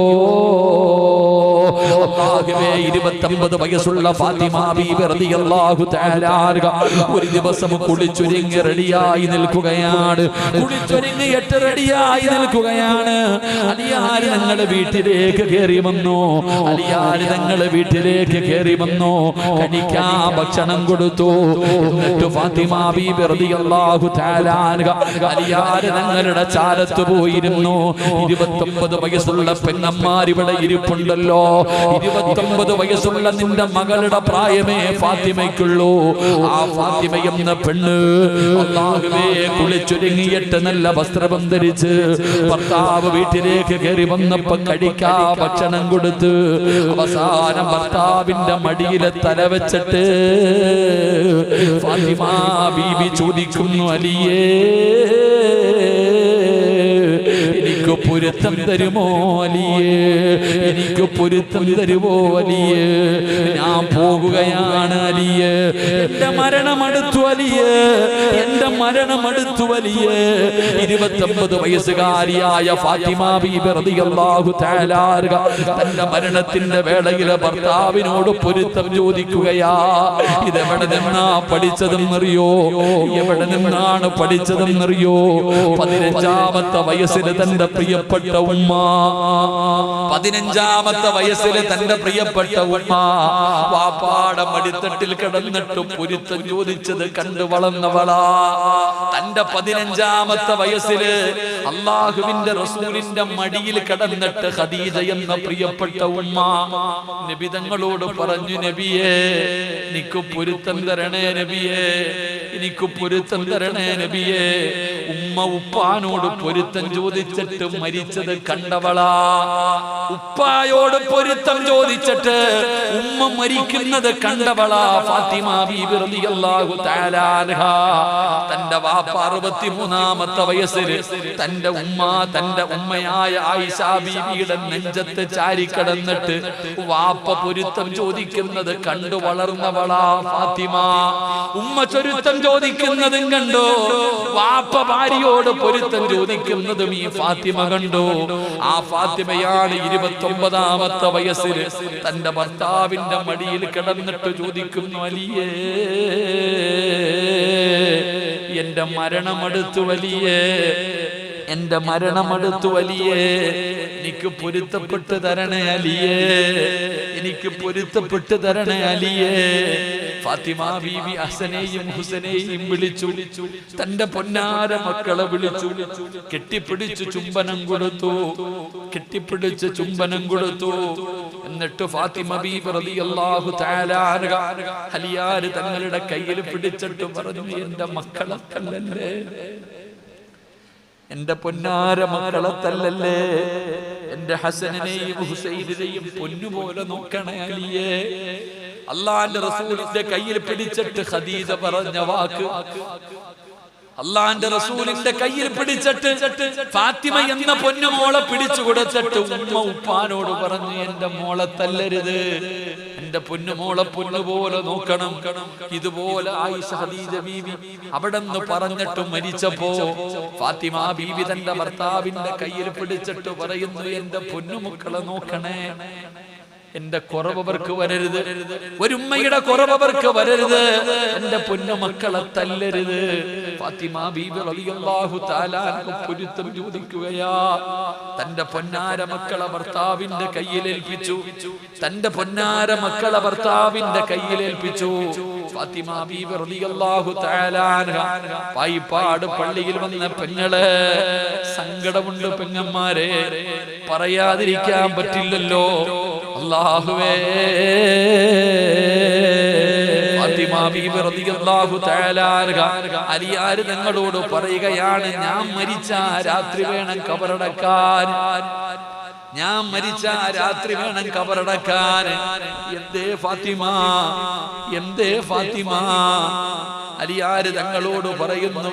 29 വയസ്സുള്ള ഫാത്തിമ ബീവി റളിയല്ലാഹു തആല ഒരു ദിവസം കുളിച്ചൊരുങ്ങി റെഡിയായി നിൽക്കുകയാണ്. കുളിച്ചൊരുങ്ങി റെഡിയായി നിൽക്കുകയാണ്. അലിയാര് ഞങ്ങളുടെ വീട്ടിലേക്ക് കയറി വന്നു. അലിയാര് ഞങ്ങളുടെ വീട്ടിലേക്ക് കയറി വന്നു. കഴിക്കാൻ ഭക്ഷണം കൊടുത്തു. എന്നിട്ട് ഫാത്തിമ ബീവി റളിയല്ലാഹു തആല അലിയാര് ഞങ്ങളുടെ ചാരത്ത് പോയിരുന്നു. 29 വയസ്സുള്ള പെങ്ങന്മാർ ഇവിടെ ഇരിപ്പുണ്ടല്ലോ. 29 വയസ്സുള്ള നിന്റെ മകളുടെ പ്രായമേ ഫാത്തിമയ്ക്കുള്ളൂ. ആ ഫാത്തിമ എന്ന പെണ്ണ് അല്ലാഹുവേ കുളിച്ചൊരുങ്ങിയിട്ട് നല്ല വസ്ത്രം ധരിച്ച് ഭർത്താവ് വീട്ടിലേക്ക് കയറി വന്നപ്പോ കഴിക്കാ ഭക്ഷണം കൊടുത്ത് അവസാനം ഭർത്താവിന്റെ മടിയിലെ തല വെച്ചിട്ട് ഫാത്തിമ ബീബി ചോദിക്കുന്നു, അലിയേ എനിക്ക് പൊരുത്തം തരുമോ അലിയേ? എനിക്ക് പൊരുത്തം തരുമോ അലിയേ? ഞാൻ പോകുകയാണ് അലിയേ. എന്റെ മരണമടുത്തു അലിയേ, എന്റെ മരണമടുത്തു അലിയേ. 29 വയസ്സുകാരിയായ ഫാത്തിമ ബീബി റളിയല്ലാഹു തആല തന്റെ മരണത്തിന്റെ വേളയിലെ ഭർത്താവിനോട് പൊരുത്തം ചോദിക്കുകയാ. ഇതെവിടെ നിന്നാ പഠിച്ചതെന്നറിയോ? എവിടെ നിന്നാണ് പഠിച്ചതെന്നറിയോ? 15ാമത്തെ വയസ്സിൽ തന്റെ പ്രിയപ്പെട്ട ഉമ്മ, 15ാമത്തെ വയസ്സിൽ തന്റെ പ്രിയപ്പെട്ട ഉമ്മ വാപ്പാടെ മടിത്തട്ടിൽ കിടന്നിട്ട് പൊരുത്തം ചോദിച്ചത് കണ്ടു വളർന്നവളാ. തന്റെ 15ാമത്തെ വയസ്സില് അല്ലാഹുവിന്റെ റസൂലിന്റെ മടിയിൽ കിടന്നിട്ട് ഖദീജ എന്ന പ്രിയപ്പെട്ട ഉമ്മ നബി തങ്ങളോട് പറഞ്ഞു, നബിയേ എനിക്ക് പൊരുത്തം തരണേ നബിയേ, എനിക്ക് പൊരുത്തം തരണേ നബിയേ. ഉമ്മ ഉപ്പാനോട് പൊരുത്തം ചോദിച്ചിട്ട് മരിച്ചത് കണ്ടവളാ. ഉപ്പായോട് പൊരുത്തം ചോദിച്ചിട്ട് ഉമ്മ മരിക്കുന്നത് കണ്ടവളാ ഫാത്തിമ ബീബി റളിയല്ലാഹു തആല അൻഹ. തന്റെ വാപ്പ 63ാമത്തെ വയസ്സിൽ തന്റെ ഉമ്മയായ ആയിഷ ബീബിയുടെ നെഞ്ചത്ത് ചാരിക്കിടന്നിട്ട് വാപ്പ പൊരുത്തം ചോദിക്കുന്നത് കണ്ടു വളർന്നവളാ ഫാത്തിമ. ഉമ്മ ചൊരുത്തം ചോദിക്കുന്നതും കണ്ടു, വാപ്പ ഭാര്യയോട് പൊരുത്തം ചോദിക്കുന്നതും ഈ ഫാത്തിമ കണ്ടു. ആ ഫാത്തിമയാണ് 29ാമത്തെ വയസ്സിൽ തന്റെ ഭർത്താവിന്റെ മടിയിൽ കിടന്നിട്ട് ചോദിക്കുന്നു, അലിയേ എന്റെ മരണമടുത്തു വലിയേ, എന്റെ മരണമടുത്തു വലിയേ, എനിക്ക് പൊരുത്തപ്പെട്ട് തരണേ അലിയേ, എനിക്ക് പൊരുത്തപ്പെട്ട് തരണേ അലിയേ. ഫാത്തിമ ബീബി ഹസനെയും ഹുസനെയും വിളിച്ചു, തന്റെ പൊന്നാര മക്കളെ വിളിച്ചു, കെട്ടിപ്പിടിച്ചു ചുംബനം കൊടുത്തു, കെട്ടിപ്പിടിച്ച് ചുംബനം കൊടുത്തു. എന്നിട്ട് ഫാത്തിമ ബീബി റളിയല്ലാഹു തആല അൻഹ അലിയാർ തങ്ങളുടെ കയ്യിൽ പിടിച്ചിട്ട് പറഞ്ഞു, എന്റെ മക്കളെ കല്ലല്ലേ, എന്റെ പൊന്നാര മക്കളെ തല്ലല്ലേ, എന്റെ ഹസനെയും ഹുസൈനെയും പൊന്നുപോലെ നോക്കണേ അലിയേ. അള്ളാന്റെ റസൂലിന്റെ കയ്യിൽ പിടിച്ചിട്ട് ഖദീജ പറഞ്ഞ വാക്ക്, അള്ളാന്റെ റസൂലിന്റെ കയ്യിൽ പിടിച്ചിട്ട് ഫാത്തിമ എന്ന പൊന്നുമോളെ പിടിച്ചു കൊടുത്തിട്ട് ഉമ്മ ഉപ്പാനോട് പറഞ്ഞു, എന്റെ മോളെ തല്ലരുത്, എന്റെ പൊന്നുമോളെ പൊന്നുപോലെ നോക്കണം. ഇതുപോലെ ആയിഷ ഖദീജ ബീവി അവിടെന്ന് പറഞ്ഞിട്ട് മരിച്ചപ്പോ ഫാത്തിമ ബീവി തന്റെ ഭർത്താവിന്റെ കയ്യിൽ പിടിച്ചിട്ട് പറയുന്നു, എന്റെ പൊന്നുമക്കളെ നോക്കണേ, എന്റെ കുറവർക്ക് വരരുത്, ഒരുമ്മയുടെ കുറവർക്ക് വരരുത്, എന്റെ പൊന്നുമക്കളെ തല്ലരുത്. ഫാത്തിമ ബീബി റളിയല്ലാഹു തആല പൊരുത്തം ചോദിക്കുകയാ. തന്റെ പൊന്നാര മക്കളെ ഭർത്താവിന്റെ കയ്യിലേൽപ്പിച്ചു, തന്റെ പൊന്നാര മക്കളെ ഭർത്താവിന്റെ കയ്യിലേൽപ്പിച്ചു. ഫാത്തിമ ബീബി റളിയല്ലാഹു തആല പായിപ്പാട് പള്ളിയിൽ വന്ന പെങ്ങളെ, സങ്കടമുണ്ട് പെങ്ങന്മാരെ, പറയാതിരിക്കാൻ പറ്റില്ലല്ലോ. അല്ലാഹുവേ, ഫാത്തിമ ബീബി റളിയല്ലാഹു തആല അലിയാർ ഞങ്ങളോട് പറയുകയാണ്, ഞാൻ മരിച്ച രാത്രി വേണം കബറടക്കാൻ, ഞാൻ മരിച്ച രാത്രി വേണം കബറടക്കാൻ. എന്തേ ഫാത്തിമ, എന്തേ ഫാത്തിമ? അലിയാര് തങ്ങളോട് പറയുന്നു,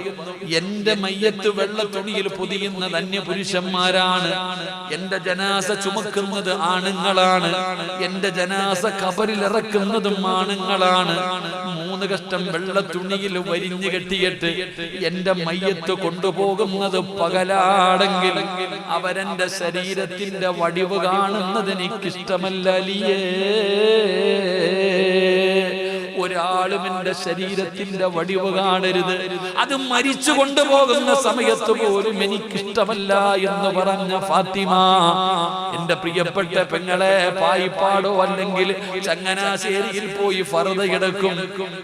എന്റെ മയ്യത്ത് വെള്ള തുണിയിൽ പൊതിയുന്നത് അന്യപുരുഷന്മാരാണ്, എന്റെ ജനാസ ചുമക്കുന്നത് ആണുങ്ങളാണ്, എന്റെ ജനാസ കബറിൽ ഇറക്കുന്നതും ആണുങ്ങളാണ്. 3 കഷ്ടം വെള്ള തുണിയിൽ വരിഞ്ഞു കെട്ടിയിട്ട് എന്റെ മയ്യത്ത് കൊണ്ടുപോകുന്നത് പകലാണെങ്കിൽ അവരെന്റെ ശരീരത്തിന്റെ വടിവ് കാണുന്നത് എനിക്കിഷ്ടമല്ല അലിയേ. ഒരാളും എന്റെ ശരീരത്തിന്റെ വടിവ് കാണരുത്, അത് മരിച്ചു കൊണ്ടുപോകുന്ന സമയത്ത് പോലും എനിക്കിഷ്ടമല്ല എന്ന് പറഞ്ഞ ഫാത്തിമ, എന്റെ പ്രിയപ്പെട്ട പെങ്ങളെ, പായിപ്പാടോ അല്ലെങ്കിൽ ചങ്ങനാശ്ശേരിയിൽ പോയി ഫർദ എടുക്കും,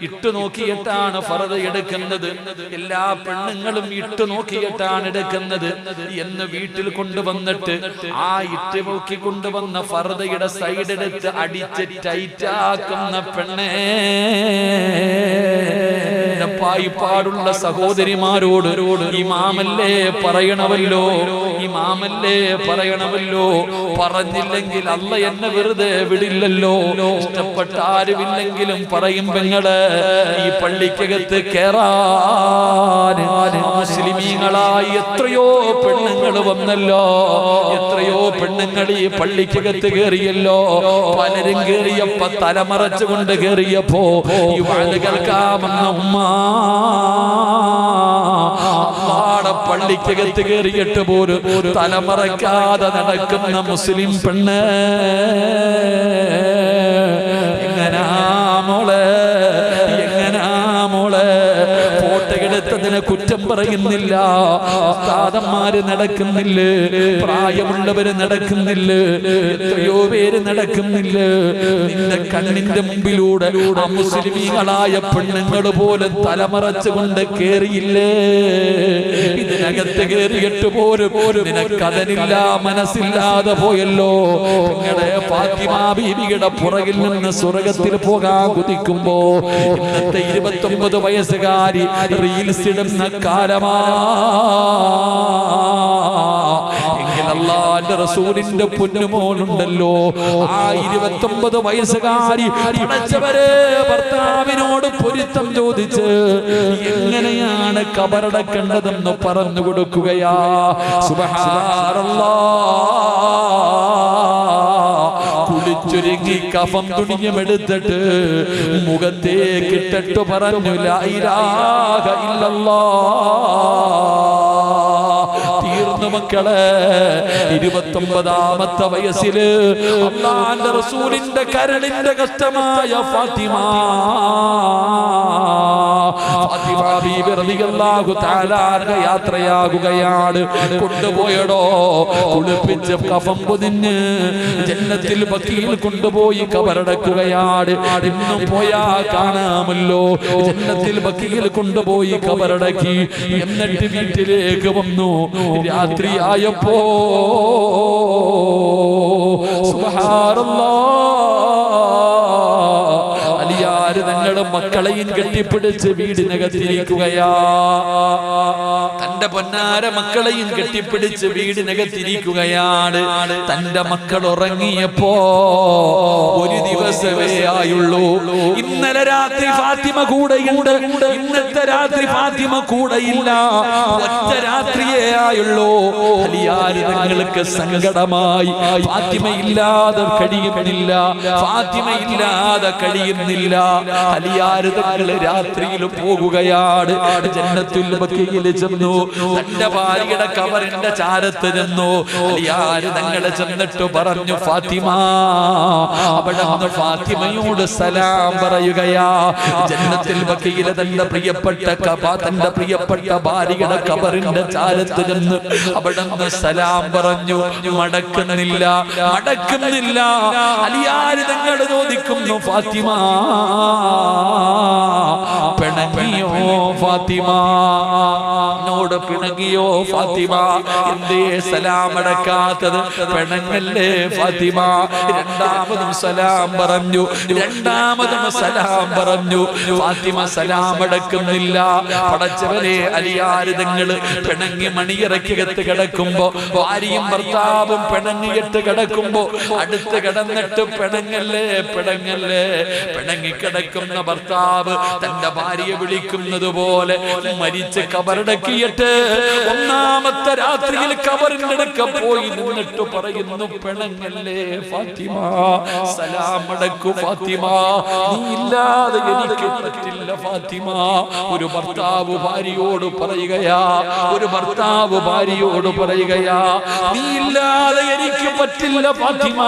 ഇട്ടു നോക്കിയിട്ടാണ് ഫർദ എടുക്കുന്നത്, എല്ലാ പെണ്ണുങ്ങളും ഇട്ടു നോക്കിയിട്ടാണ് എടുക്കുന്നത് എന്ന് വീട്ടിൽ കൊണ്ടുവന്നിട്ട് ആ ഇട്ട് നോക്കി കൊണ്ടുവന്ന ഫർദയുടെ സൈഡ് എടുത്ത് അടിച്ച് ടൈറ്റാക്കുന്ന പെണ്ണേ, പായിപ്പാടുള്ള സഹോദരിമാരോട് ഇമാമല്ലേ പറയണമല്ലോ, ഇമാമല്ലേ പറയണമല്ലോ. പറഞ്ഞില്ലെങ്കിൽ അല്ല എന്നെ വെറുതെ വിടില്ലല്ലോ. ഇഷ്ടപ്പെട്ട ആരുമില്ലെങ്കിലും പറയും, പെങ്ങള് ഈ പള്ളിക്കകത്ത് കേറാൻ മുസ്ലിമീങ്ങളായി എത്രയോ പെണ്ണുങ്ങൾ വന്നല്ലോ, എത്രയോ പെണ്ണുങ്ങൾ ഈ പള്ളിക്കകത്ത് കേറിയല്ലോ. പലരും കേറിയപ്പോ തലമറച്ചുകൊണ്ട് കേറിയപ്പോ ഈ വാഴ കേൾക്കാമെന്ന ഉമ്മ പള്ളിക്കകത്ത് കയറിയിട്ട് പോലും തലമറക്കാതെ നടക്കുന്ന മുസ്ലിം പെണ്ണ്, എങ്ങനാ മോളെ, എങ്ങനാ മോളെ? ഫോട്ടോയെടുത്തതിനെ കുറ്റം പറയുന്നില്ല, ഉസ്താദന്മാര് നടക്കുന്നില്ല, പ്രായമുള്ളവര് നടക്കുന്നില്ല, എത്രയോ പേര് നടക്കുന്നില്ല. നിന്റെ കണ്ണിന്റെ മുമ്പിലൂടെ ആ മുസ്ലിമീങ്ങളായ പെണ്ണുങ്ങൾ പോലും തലമറച്ചുകൊണ്ട് കേറിയില്ലേ? ഇതിനകത്ത് കേറിയിട്ട് പോലും നിനക്കതനില്ല, മനസ്സില്ലാതെ പോയല്ലോ. നിങ്ങളെ ഫാത്തിമ ബീവിയുടെ പുറകിൽ നിന്ന് സ്വർഗത്തിൽ പോകാൻ കുതിക്കുമ്പോ ഇന്നത്തെ 29 വയസ്സുകാരി റീൽസ് ഇടുന്ന കാലമാ. അല്ലാഹുവിന്റെ റസൂലിന്റെ പൊന്നുമോളുണ്ടല്ലോ, ആ 29 വയസ്സുകാരി പഠിച്ചവരെ ഭർത്താവിനോട് പൊരുത്തം ചോദിച്ച് എങ്ങനെയാണ് കബറടക്കേണ്ടതെന്ന് പറഞ്ഞു കൊടുക്കുകയാ. സുബ്ഹാനല്ലാഹ്, കുളിച്ചൊരുങ്ങി കഫം തുണിയുമെടുത്തിട്ട് മുഖത്തേക്കിട്ടിട്ട് പറഞ്ഞു, ലാ ഇലാഹ ഇല്ലല്ലാഹ്. തീർന്നു മക്കളെ. 29ാമത്തെ വയസ്സില് അല്ലാഹുവിന്റെ റസൂലിന്റെ കരളിന്റെ കഷ്ടമായ ഫാത്തിമ ബീബി റളിയല്ലാഹു തആല യാത്രയാകുകയാണ്. കൊണ്ടുപോയടോ, കുളിപ്പിച്ച് കഫം പൊതിഞ്ഞ് ജന്നത്തിൽ ബഖീൽ കൊണ്ടുപോയി കബറടക്കുകയാണ്. ഇന്നും പോയാ കാണാമല്ലോ, ജന്നത്തിൽ ബഖീൽ കൊണ്ടുപോയി കബറടക്കി. എന്നിട്ട് വീട്ടിലേക്ക് വന്നു. രാത്രിയായപ്പോ സുബ്ഹാനല്ലാഹ്, അലിയാര് തങ്ങളും മക്കളെയും കെട്ടിപ്പിടിച്ച് വീടിനകത്തിരിക്കുകയാ. തന്റെ പൊന്നാര മക്കളെയും കെട്ടിപ്പിടിച്ച് വീടിനകത്തിരിക്കുകയാണ്. തന്റെ മക്കൾ ഉറങ്ങിയപ്പോ ഒരു ദിവസമേ ആയുള്ളൂ. ഇന്നലെ രാത്രി ഫാത്തിമ കൂടെയുണ്ട്, ഇന്നത്തെ രാത്രി ഫാത്തിമ കൂടെയില്ല. ഒറ്റ രാത്രിയേ ആയുള്ളൂ. അലിയാര് തങ്ങൾക്ക് സങ്കടമായി. ഫാത്തിമ ഇല്ലാതെ കഴിയുന്നില്ല, ഫാത്തിമ ഇല്ലാതെ കഴിയുന്നില്ല. അലിയാര് തങ്ങൾ രാത്രിയിൽ പോകുകയാണ്. ജന്നത്തുൽ ബഖീയിൽ ചെന്നു. തന്റെ ഭാര്യയുടെ കബറിന്റെ ചാരത്ത് ചെന്നു. അലിയാര് തങ്ങൾ ചെന്നിട്ട് പറഞ്ഞു, ഫാത്തിമ. അവിടെ ഫാത്തിമയോട് സലാം പറയുകയാ. ജന്നത്തുൽ ബഖീയിലെ തന്റെ പ്രിയപ്പെട്ട ഭാര്യയുടെ കബറിന്റെ ചാരത്ത് ചെന്ന് അവിടെ സലാം പറഞ്ഞു. മടക്കുന്നില്ല. അലിയാര് തങ്ങൾ ചോദിക്കുന്നു, ഫാത്തിമ പിണങ്ങിയോ? ഫാത്തിമ എന്നോട് പിണങ്ങിയോ? ഫാത്തിമ എന്തേ സലാം അടക്കാത്തത്? പിണങ്ങല്ലേ ഫാത്തിമ? രണ്ടാമതും സലാം പറഞ്ഞു. ഫാത്തിമ സലാം അടക്കുന്നില്ല. പടച്ചവനെ, അലിയാര് തങ്ങൾ പിണങ്ങി മണിയറയ്ക്കകത്ത് കിടക്കുമ്പോ, ഭാര്യയും ഭർത്താവും പിണങ്ങിയിട്ട് കിടക്കുമ്പോ അടുത്ത് കിടന്നിട്ട് പിണങ്ങല്ലേ പിണങ്ങിക്കിടക്കുന്ന ഭർത്താവ് തന്റെ ഭാര്യയെ വിളിക്കുന്നത് പോലെ മരിച്ച് കബറടക്കിയിട്ട് ഒന്നാമത്തെ രാത്രിയിൽ കബറിന്റെ അടുക്ക പോയി നിന്നിട്ട് പറയുന്നു, പിണങ്ങല്ലേ ഫാത്തിമ, സലാം അടക്കു ഫാത്തിമ, നീ ഇല്ലാതെ എനിക്ക് പറ്റില്ല ഫാത്തിമ. ഒരു ഭർത്താവ് ഭാര്യയോട് പറയുകയാ, നീ ഇല്ലാതെ എനിക്ക് പറ്റില്ല ഫാത്തിമ,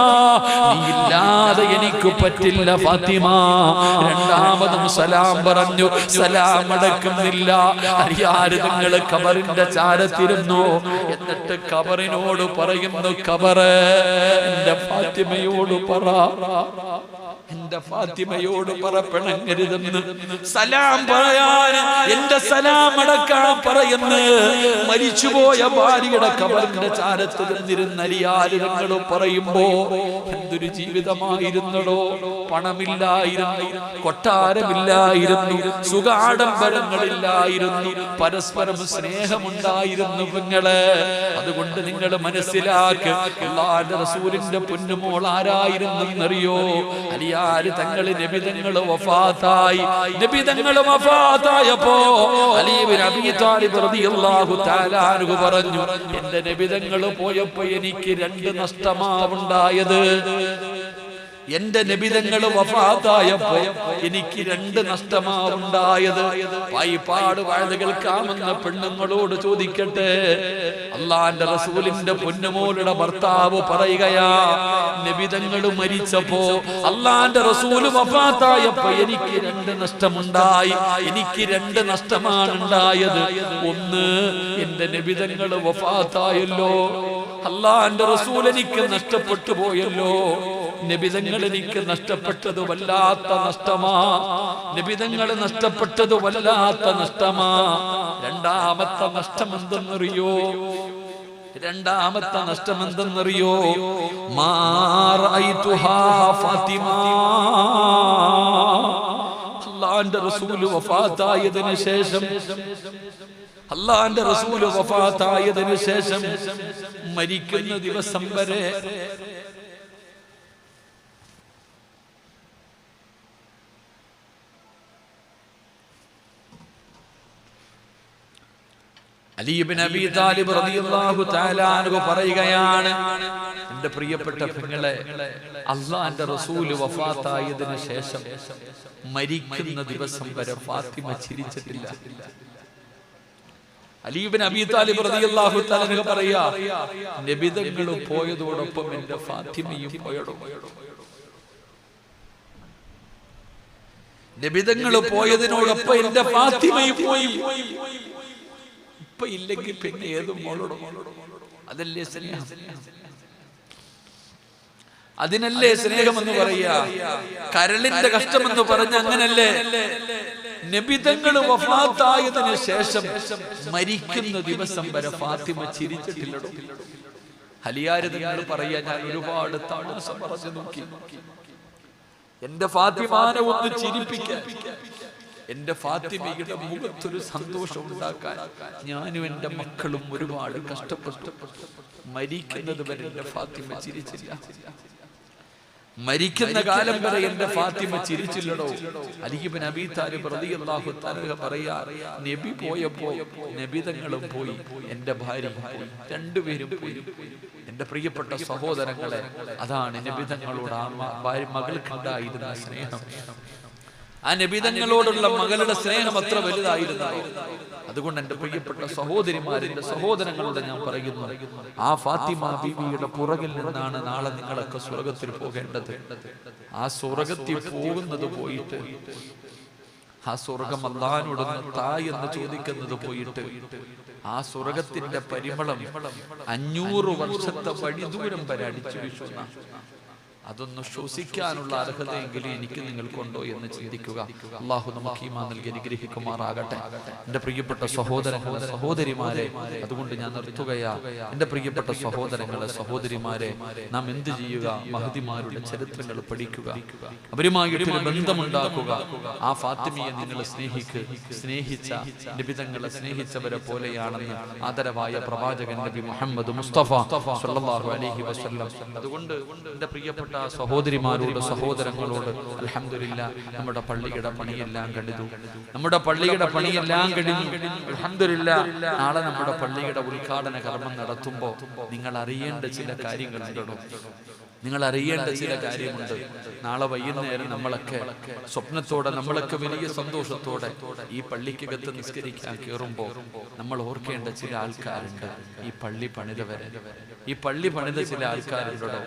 ഫാത്തിമ. രണ്ടാമതും സലാം പറഞ്ഞു. സലാം അടക്കുന്നില്ല. അലിയാര് തങ്ങൾ കബറിന്റെ ചാരത്തിരുന്നു. എന്നിട്ട് കബറിനോട് പറയുന്നു, കബറ് എന്റെ ഫാത്തിമയോട് പറ പിണങ്ങരുതെന്ന്. സലാം പറയാൻ, എന്റെ സലാം അടക്കാൻ പറയുന്നു. മരിച്ചുപോയ ഭാര്യയുടെ കബറിന്റെ ചാരത്ത് നിന്നിരുന്ന അലിയാര് തങ്ങൾ പറയുമ്പോ എന്തൊരു ജീവിതമായിരുന്നടോ. പണമില്ലായിരുന്നു, കൊട്ടാരമില്ലായിരുന്നു, സുഖാഡംബരങ്ങളില്ലായിരുന്നു, പരസ്പരം സ്നേഹമുണ്ടായിരുന്നു പെങ്ങളെ. അതുകൊണ്ട് നിങ്ങൾ മനസ്സിലാക്ക്, അല്ലാഹുവിന്റെ റസൂലിന്റെ പൊന്നുമോൾ ആരായിരുന്നെന്നറിയോ? അലിയാര് തങ്ങൾ നബിതങ്ങൾ വഫാത്തായപ്പോ അലി ഇബ്നു അബീ ത്വാലിബ് റളിയല്ലാഹു തആല അൻഹു പറഞ്ഞു, എന്റെ നബിതങ്ങൾ പോയപ്പോ എനിക്ക് രണ്ട് നഷ്ടമാവുണ്ടായത്. എന്റെ നബിതങ്ങൾ വഫാത്തായപ്പോ എനിക്ക് രണ്ട് നഷ്ടമാവുണ്ടായത്. പായിപ്പാട് വാഴ്ച കേൾക്കാമെന്ന പെണ്ണുങ്ങളോട് ചോദിക്കട്ടെ, അള്ളാന്റെ റസൂലിന്റെ പൊന്നുമോളുടെ ഭർത്താവ് പറയുകയാ, നബിതങ്ങൾ മരിച്ചപ്പോ അള്ളാന്റെ റസൂല് വഫാത്തായപ്പോ എനിക്ക് രണ്ട് നഷ്ടമുണ്ടായി. എനിക്ക് രണ്ട് നഷ്ടമാണ് ഉണ്ടായത്. ഒന്ന്, എന്റെ നബിതങ്ങൾ വഫാത്തായല്ലോ, അള്ളാന്റെ റസൂൽ എനിക്ക് നഷ്ടപ്പെട്ടു പോയല്ലോ. നബിതങ്ങൾ എനിക്ക് നഷ്ടപ്പെട്ടത് വല്ലാത്ത നഷ്ടമാ. രണ്ടാമത്തെ നഷ്ടമെന്തെന്നറിയോ? ഫാത്തിമ. അല്ലാഹുവിന്റെ റസൂൽ വഫാത്തായതിനു ശേഷം മരിക്കുന്ന ദിവസം വരെ അലി ഇബ്നു അബീ ത്വാലിബ് റളിയല്ലാഹു തആല അൻഹു പറയുകയാണ്, എന്റെ പ്രിയപ്പെട്ട പെങ്ങളെ, അല്ലാഹുവിന്റെ റസൂൽ വഫാത്തായതിനു ശേഷം മരിക്കുന്ന ദിവസം വരെ ഫാത്തിമ ചിരിച്ചിട്ടില്ല. അലി ഇബ്നു അബീ ത്വാലിബ് റളിയല്ലാഹു തആല അൻഹു പറയാ, നബിതങ്ങൾ പോയതോടൊപ്പം എന്റെ ഫാത്തിമയും പോയടോ. നബിതങ്ങൾ പോയതിനോടൊപ്പം എന്റെ ഫാത്തിമയും പോയി. ഇപ്പൊ ഇല്ലെങ്കിൽ പിന്നെ ഏതും മോളോട്. അതല്ലേ സ്നേഹം, അതിനല്ലേ സ്നേഹമെന്ന് പറയാ. കരളിന്റെ കഷ്ടമെന്ന് പറഞ്ഞ അങ്ങനല്ലേ. നബിതങ്ങൾ വഫാത്തായതിനു ശേഷം മരിക്കുന്ന ദിവസം വരെ ഫാത്തിമ ചിരിച്ചിട്ടില്ലടോ. അലിയാര് തങ്ങൾ പറയാ, ഞാൻ ഒരുപാട് താമസം പറഞ്ഞു നോക്കി, എന്റെ ഫാത്തിമാനെ ഒന്ന് ചിരിപ്പിക്കാൻ, എന്റെ ഫാത്തിമയുടെ മുഖത്തൊരു സന്തോഷം ഉണ്ടാക്കാൻ ഞാനും എന്റെ മക്കളും ഒരുപാട് കഷ്ടപ്പെട്ടു. മരിക്കുന്നത് വരെ എന്റെ ഫാത്തിമ ചിരിച്ചില്ല. മരിക്കുന്ന കാലം വരെ എന്റെ ഫാത്തിമ ചിരിച്ചില്ലടോ. അലി ഇബ്നു അബീ താലിബ് റളിയല്ലാഹു തആല പറയാ, നബി പോയപ്പോ നബിതങ്ങളും പോയി, എന്റെ ഭാര്യ പോയി, രണ്ടുപേരും പോയി. എന്റെ പ്രിയപ്പെട്ട സഹോദരങ്ങളെ, അതാണ് നബിതങ്ങളോട് ആ മകൾക്കുണ്ടായിരുന്ന സ്നേഹം. ആ നബിതങ്ങളോടുള്ള മകളുടെ സ്നേഹം അത്ര വലുതായിരുന്നു. അതുകൊണ്ട് എന്റെ പ്രിയപ്പെട്ട സഹോദരിമാരിന്റെ സഹോദരങ്ങളോട് ഞാൻ പറയുന്നു, ആ ഫാത്തിമ ബീവിയുടെ പുറകിൽ നിന്നാണ് നാളെ നിങ്ങളൊക്കെ സ്വർഗത്തിൽ പോകേണ്ടത്. ആ സ്വർഗത്തിൽ പോകുന്നത് പോയിട്ട്, ആ സ്വർഗം അല്ലാഹുവോട് തായ് എന്ന് ചോദിക്കുന്നത് പോയിട്ട്, ആ സ്വർഗത്തിന്റെ പരിമളം 500 വർഷത്തെ വഴിദൂരം വരെ അടിച്ചു വീശുന്ന, അതൊന്ന് ശ്വസിക്കാനുള്ള അർഹതയെങ്കിലും എനിക്ക് നിങ്ങൾക്കുണ്ടോ എന്ന് ചിന്തിക്കുക. അള്ളാഹു നമുക്ക് ഈമാൻ നൽകി അനുഗ്രഹിക്കുമാറാകട്ടെ. എന്റെ പ്രിയപ്പെട്ട സഹോദരങ്ങളെ, സഹോദരിമാരെ, അതുകൊണ്ട് ഞാൻ നിർത്തുകയാ. എന്റെ പ്രിയപ്പെട്ട സഹോദരങ്ങളെ, സഹോദരിമാരെ, നാം എന്ത് ചെയ്യുക? മഹദിമാരുടെ ചരിത്രങ്ങൾ പഠിക്കുക, അവരുമായിട്ടൊരു ബന്ധമുണ്ടാക്കുക. ആ ഫാത്തിമയെ നിങ്ങൾ സ്നേഹിച്ച നബിതങ്ങളെ സ്നേഹിച്ചവരെ പോലെയാണെന്ന് ആദരവായ പ്രവാചകൻ നബി മുഹമ്മദ് മുസ്തഫ സ്വല്ലല്ലാഹു അലൈഹി വസല്ലം. അതുകൊണ്ട് എന്റെ പ്രിയപ്പെട്ട സഹോദരിമാരോട്, സഹോദരങ്ങളോട്, അൽഹംദുലില്ലാഹ് നമ്മുടെ പള്ളിയുടെ പണിയെല്ലാം കഴിഞ്ഞു. അൽഹംദുലില്ലാഹ് നാളെ നമ്മുടെ പള്ളിയുടെ ഉദ്ഘാടന കർമ്മം നടത്തുമ്പോ നിങ്ങൾ അറിയേണ്ട ചില കാര്യങ്ങളുണ്ടോ? നാളെ വൈകുന്നേരം നമ്മളൊക്കെ സ്വപ്നത്തോടെ, നമ്മളൊക്കെ വലിയ സന്തോഷത്തോടെ ഈ പള്ളിക്കകത്ത് നിസ്കരിക്കാൻ കയറുമ്പോ നമ്മൾ ഓർക്കേണ്ട ചില ആൾക്കാരുണ്ട്. ഈ പള്ളി പണിത ചില ആൾക്കാരുണ്ടോ?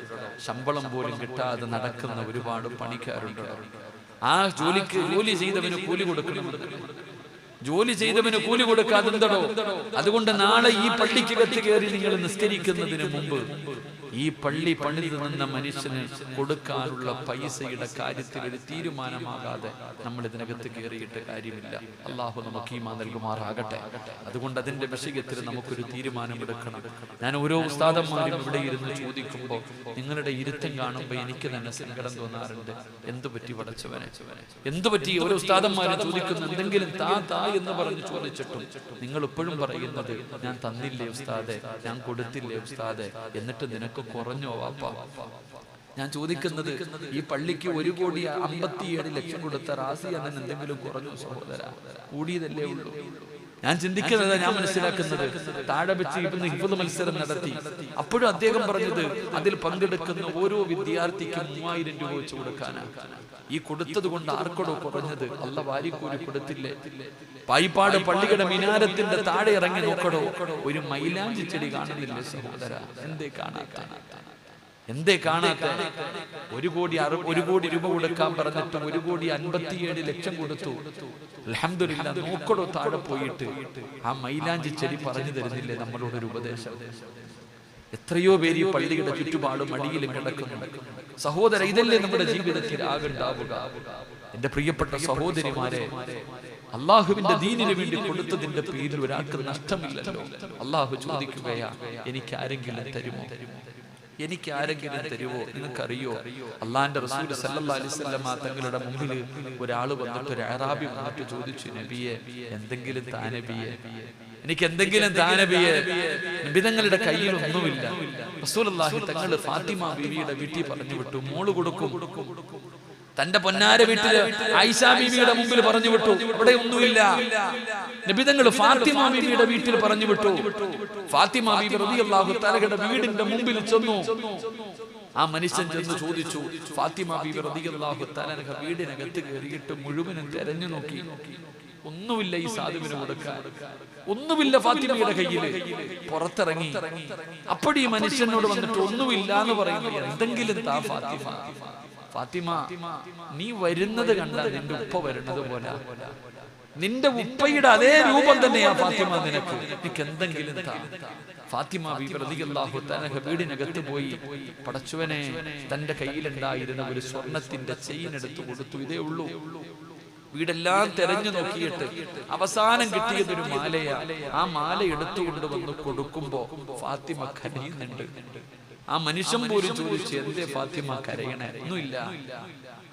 ശമ്പളം പോലും കിട്ടാതെ നടക്കുന്ന ഒരുപാട് പണിക്കാരുണ്ടോ? ആ ജോലി ചെയ്തവന് കൂലി കൊടുക്കണം. ജോലി ചെയ്തവന് കൂലി കൊടുക്കാതെന്തടോ? അതുകൊണ്ട് നാളെ ഈ പള്ളിക്കകത്ത് കയറി നിങ്ങൾ നിസ്കരിക്കുന്നതിന് മുമ്പ് ഈ പള്ളി പണിത് നിന്ന മനുഷ്യന് കൊടുക്കാനുള്ള പൈസയുടെ കാര്യത്തിൽ ഒരു തീരുമാനമാകാതെ നമ്മൾ ഇതിനകത്ത് കയറിയിട്ട് കാര്യമില്ല. അള്ളാഹു നമുക്ക് ഈമാൻ നൽകുമാറാകട്ടെ. അതുകൊണ്ട് അതിന്റെ വിഷയത്തിൽ നമുക്കൊരു തീരുമാനമെടുക്കണം. ഞാൻ ഓരോ ഉസ്താദന്മാരും ഇവിടെ ഇരുന്ന് ചോദിക്കുമ്പോൾ നിങ്ങളുടെ ഇരുത്തം കാണുമ്പോൾ എനിക്ക് തന്നെ സങ്കടം തോന്നാറുണ്ട്. എന്തു പറ്റി പടച്ചവനെ, എന്തു പറ്റി? ഓരോ ഉസ്താദന്മാരും ചോദിക്കുന്നു, എന്തെങ്കിലും താ എന്ന് പറഞ്ഞ് ചോദിച്ചിട്ടും നിങ്ങൾ ഇപ്പോഴും പറയുന്നത് ഞാൻ തന്നില്ലേ ഉസ്താദെ, ഞാൻ കൊടുത്തില്ലേ ഉസ്താദെ, എന്നിട്ട് നിനക്ക് കുറഞ്ഞോ വാപ്പ? ഞാൻ ചോദിക്കുന്നത്, ഈ പള്ളിക്ക് 1,57,00,000 കൊടുത്ത റാസി അണ്ണൻ എന്തെങ്കിലും കുറഞ്ഞോ സഹോദര? കൂടിയതല്ലേ ഉള്ളൂ. ഞാൻ ചിന്തിക്കുന്നത്, ഞാൻ മനസ്സിലാക്കുന്നത്, താഴെ വെച്ച് ഇന്ന് ഹിഫ്ള് മത്സരം നടത്തി. അപ്പോഴും അദ്ദേഹം പറഞ്ഞത് അതിൽ പങ്കെടുക്കുന്ന ഓരോ വിദ്യാർത്ഥിക്കും 3000 രൂപ വെച്ച് കൊടുക്കാനാണ്. ഈ കൊടുത്തത് കൊണ്ട് ആർക്കടോ കുറഞ്ഞത്? അല്ല വാരിക്കൂലി കൊടുത്തില്ലേ? പായിപ്പാട് പള്ളിയുടെ മിനാരത്തിന്റെ താഴെ ഇറങ്ങി നോക്കടോ, ഒരു മൈലാഞ്ചി ചെടി കാണുന്നില്ലേ സഹോദര? എന്തേ കാണാത്ത? 1 കോടി രൂപ കൊടുക്കാൻ പറഞ്ഞിട്ട് 1,57,00,000 കൊടുത്തു. അൽഹംദുലില്ലാഹ് നോക്കടോ താഴെ പോയിട്ട് ആ മൈലാഞ്ചി ചെടി പറഞ്ഞു തരുന്നില്ലേ നമ്മളോടൊരു ഉപദേശം? എത്രയോ പേര് ഈ പള്ളിയുടെ ചുറ്റുപാടും മടിയിലും കിടക്കുന്നുണ്ട്. സഹോദര, ഇതല്ലേ നമ്മുടെ ജീവിതത്തിൽ ആകുണ്ടാവുക? എന്റെ പ്രിയപ്പെട്ട സഹോദരിമാരെ, അള്ളാഹുവിന്റെ ദീനിന് വേണ്ടി കൊടുത്തതിന്റെ പേരിൽ ഒരാൾക്ക് നഷ്ടമില്ലല്ലോ. അള്ളാഹു ചോദിക്കുകയാ, എനിക്ക് ആരെങ്കിലും തരുമോ? നിങ്ങൾക്കറിയോ? അള്ളാന്റെ റസൂൽ സല്ലല്ലാഹു അലൈഹി വസല്ലം തങ്ങളുടെ മുമ്പിൽ ഒരാൾ വന്നിട്ട്, ഒരു അറാബി വന്നിട്ട് ചോദിച്ചു, നബിയെ എന്തെങ്കിലും താ നബിയെ, എനിക്ക് എന്തെങ്കിലും താ നബിയെ. നബി തങ്ങളുടെ കയ്യിൽ ഒന്നുമില്ല. റസൂലുള്ളാഹി തങ്ങൾ ഫാത്തിമ ബീവിയുടെ വീട്ടിൽ പറഞ്ഞു വിട്ടു, മോള് കൊടുക്കും. തന്റെ പൊന്നാര വീട്ടില് ആയിഷ ബീവിയുടെ മുമ്പിൽ പറഞ്ഞു വിട്ടു, ഇവിടെ ഒന്നുമില്ല. നബി തങ്ങൾ ഫാത്തിമ ബീവിയുടെ വീട്ടിൽ പറഞ്ഞു വിട്ടു. ഫാത്തിമ ബീവി റളിയല്ലാഹു തആലയുടെ വീടിന്റെ മുമ്പിൽ ചെന്നു. ആ മനുഷ്യൻ ചെന്ന് ചോദിച്ചു. ഫാത്തിമ ബീവി റളിയല്ലാഹു തആല വീടിനകത്ത് കയറിയിട്ട് മുഴുവനും തെരഞ്ഞു നോക്കി. ഒന്നുമില്ല ഈ സാധുവിന് കൊടുക്കാൻ, ഒന്നുമില്ല ഫാത്തിമയുടെ കയ്യില്. പുറത്തിറങ്ങി. അപ്പോഴീ മനുഷ്യനോട് വന്നിട്ട് ഒന്നുമില്ല എന്ന് പറയുന്നു. എന്തെങ്കിലും താ ഫാത്തിമ. ഫാത്തിമ, നീ വരുന്നത് കണ്ട നിന്റെ ഉപ്പ വരുന്നത് പോലെ, നിന്റെ ഉപ്പയുടെ അതേ രൂപം തന്നെയാ ഫാത്തിമ നിനക്ക്. നിനക്ക് എന്തെങ്കിലും താ. ഫാത്തിമ ബീവി റളിയല്ലാഹു തആല വീടിനകത്ത് പോയി, പടച്ചവനെ, തന്റെ കയ്യിലുണ്ടായിരുന്ന ഒരു സ്വർണത്തിന്റെ ചെയിൻ എടുത്തു കൊടുത്തു. ഇതേ ഉള്ളൂ. വീടെല്ലാം തെരഞ്ഞു നോക്കിയിട്ട് അവസാനം കിട്ടിയതൊരു മാലയാ. ആ മാല എടുത്തുകൊണ്ട് വന്ന് കൊടുക്കുമ്പോ ഫാത്തിമ കരയുന്നുണ്ട്. ആ മനുഷ്യൻ പോലും ചോദിച്ചു, എന്തേ ഫാത്തിമ കരയണേ? ഒന്നുമില്ല.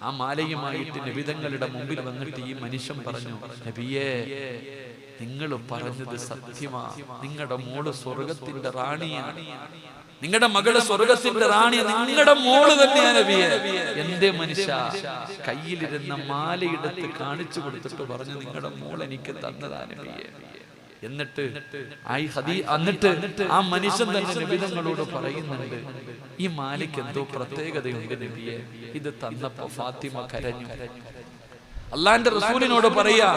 ആ മാലയുമായിട്ട് നബിതങ്ങളുടെ മുമ്പിൽ വന്നിട്ട് ഈ മനുഷ്യൻ പറഞ്ഞു, നബിയേ, നിങ്ങൾ പറഞ്ഞത് സത്യമാ. നിങ്ങളുടെ മോള് സ്വർഗത്തിന്റെ റാണിയാണ്, നിങ്ങളുടെ മകള് സ്വർഗത്തിന്റെ റാണിയാണ്, നിങ്ങളുടെ മോള് തന്നെയാണ് നബിയെ. എന്തേ മനുഷ്യ? കയ്യിലിരുന്ന മാലയെടുത്ത് കാണിച്ചു കൊടുത്തിട്ട് പറഞ്ഞു, നിങ്ങളുടെ മോൾ എനിക്ക് തന്നതാ നബിയെ. എന്നിട്ട് ആ മനുഷ്യൻ തന്നെ നബിതങ്ങളോട് പറയുന്നുണ്ട്, ഈ മാലയ്ക്ക് എന്തോ പ്രത്യേകതയുണ്ട് നബിയെ. ഇത് തന്നപ്പോ ഫാത്തിമ കരഞ്ഞു. അള്ളാന്റെ റസൂലിനോട് പറയാ,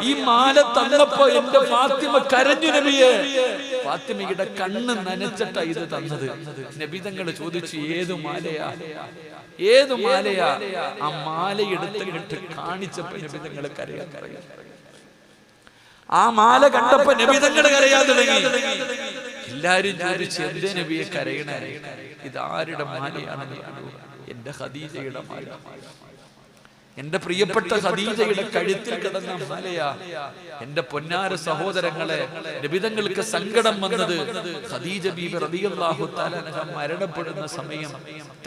ഈ മാല തന്നപ്പോ എന്റെ ഫാത്തിമ കരഞ്ഞു നബിയെ. ഫാത്തിമയുടെ കണ്ണ് നനച്ചിട്ടാ ഇത് തന്നത്. നബിതങ്ങൾ ചോദിച്ചു, ഏതു മാലയാ? ഏതു മാലയാ? ആ മാല എടുത്തിട്ട് കാണിച്ചപ്പോ നബിതങ്ങൾ കരയാൻ പറയാ. ആ മാല കണ്ടപ്പോ നബിതങ്ങൾ കരയാൻ തുടങ്ങി. എല്ലാരും ചോദിച്ചു, എന്തേ നബിയെ കരയണേ? ഇതാരുടെ മാലയാണെന്ന് കണ്ടു. എന്റെ ഖദീജയുടെ മാല, എന്റെ പ്രിയപ്പെട്ട ഖദീജയുടെ കഴുത്തിൽ കിടന്ന മാലയാ. എന്റെ പൊന്നാര സഹോദരങ്ങളെ, നബിതങ്ങൾക്ക് സങ്കടം വന്നത് ഖദീജ ബീബി റളിയല്ലാഹു തആല അൻഹ മരണപ്പെടുന്ന സമയം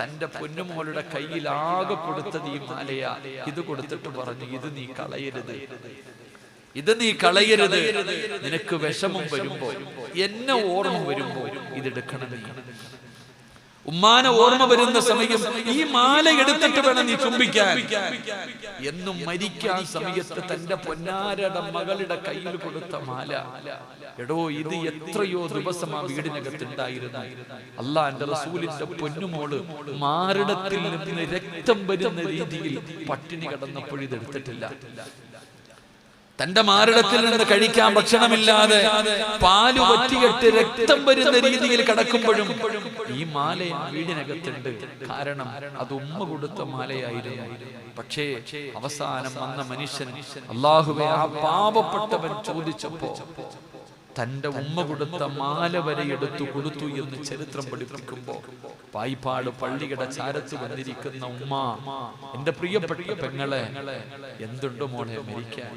തന്റെ പൊന്നുമോളുടെ കയ്യിൽ ആകെ കൊടുത്തത് ഈ മാലയാ. ഇത് കൊടുത്തിട്ട് പറഞ്ഞു, ഇത് നീ കളയരുത്, ഇത് നീ കളയരുത്. നിനക്ക് വിഷമം വരുമ്പോ, എന്നെ ഓർമ്മ വരുമ്പോ ഇതെടുക്കണം. ഉമ്മാനെ ഓർമ്മ വരുന്ന സമയം ഈ മാല എടുത്തിട്ട് വേണം നീ ചുംബിക്കാൻ. എന്നും മരിക്കാൻ സമയത്ത് തന്റെ പൊന്നാരയുടെ മകളുടെ കയ്യിൽ കൊടുത്ത മാല. എടോ, ഇത് എത്രയോ ദിവസം ആ വീടിനകത്തുണ്ടായിരുന്നു. അള്ളാന്റെ റസൂലിന്റെ പൊന്നുമോള് മാറിടത്തിൽ നിന്ന് രക്തം വരുന്ന രീതിയിൽ പട്ടിണി കിടന്നപ്പോൾ ഇതെടുത്തിട്ടില്ല. തന്റെ മാറിടത്തിൽ നിന്ന് കഴിക്കാൻ ഭക്ഷണമില്ലാതെ പാല് വറ്റിയിട്ട് രക്തം വരുന്ന രീതിയിൽ കിടക്കുമ്പോഴും ഈ മാല വീടിനകത്തുണ്ട്. കാരണം അത് ഉമ്മ കൊടുത്ത മാലയായിരുന്നു. പക്ഷേ അവസാനം വന്ന മനുഷ്യൻ, അല്ലാഹുവേ, ആ പാവപ്പെട്ടവൻ ചോദിച്ചപ്പോ തന്റെ ഉമ്മ കൊടുത്ത മാല വരെ എടുത്തു കൊടുത്തു എന്ന് ചരിത്രം പഠിപ്പിക്കുമ്പോ പായിപ്പാട് പള്ളിയുടെ ചാരത്ത് വന്നിരിക്കുന്ന ഉമ്മ, എന്റെ പ്രിയപ്പെട്ട പെങ്ങളെ, എന്തുണ്ട് മോളെ മരിക്കാൻ?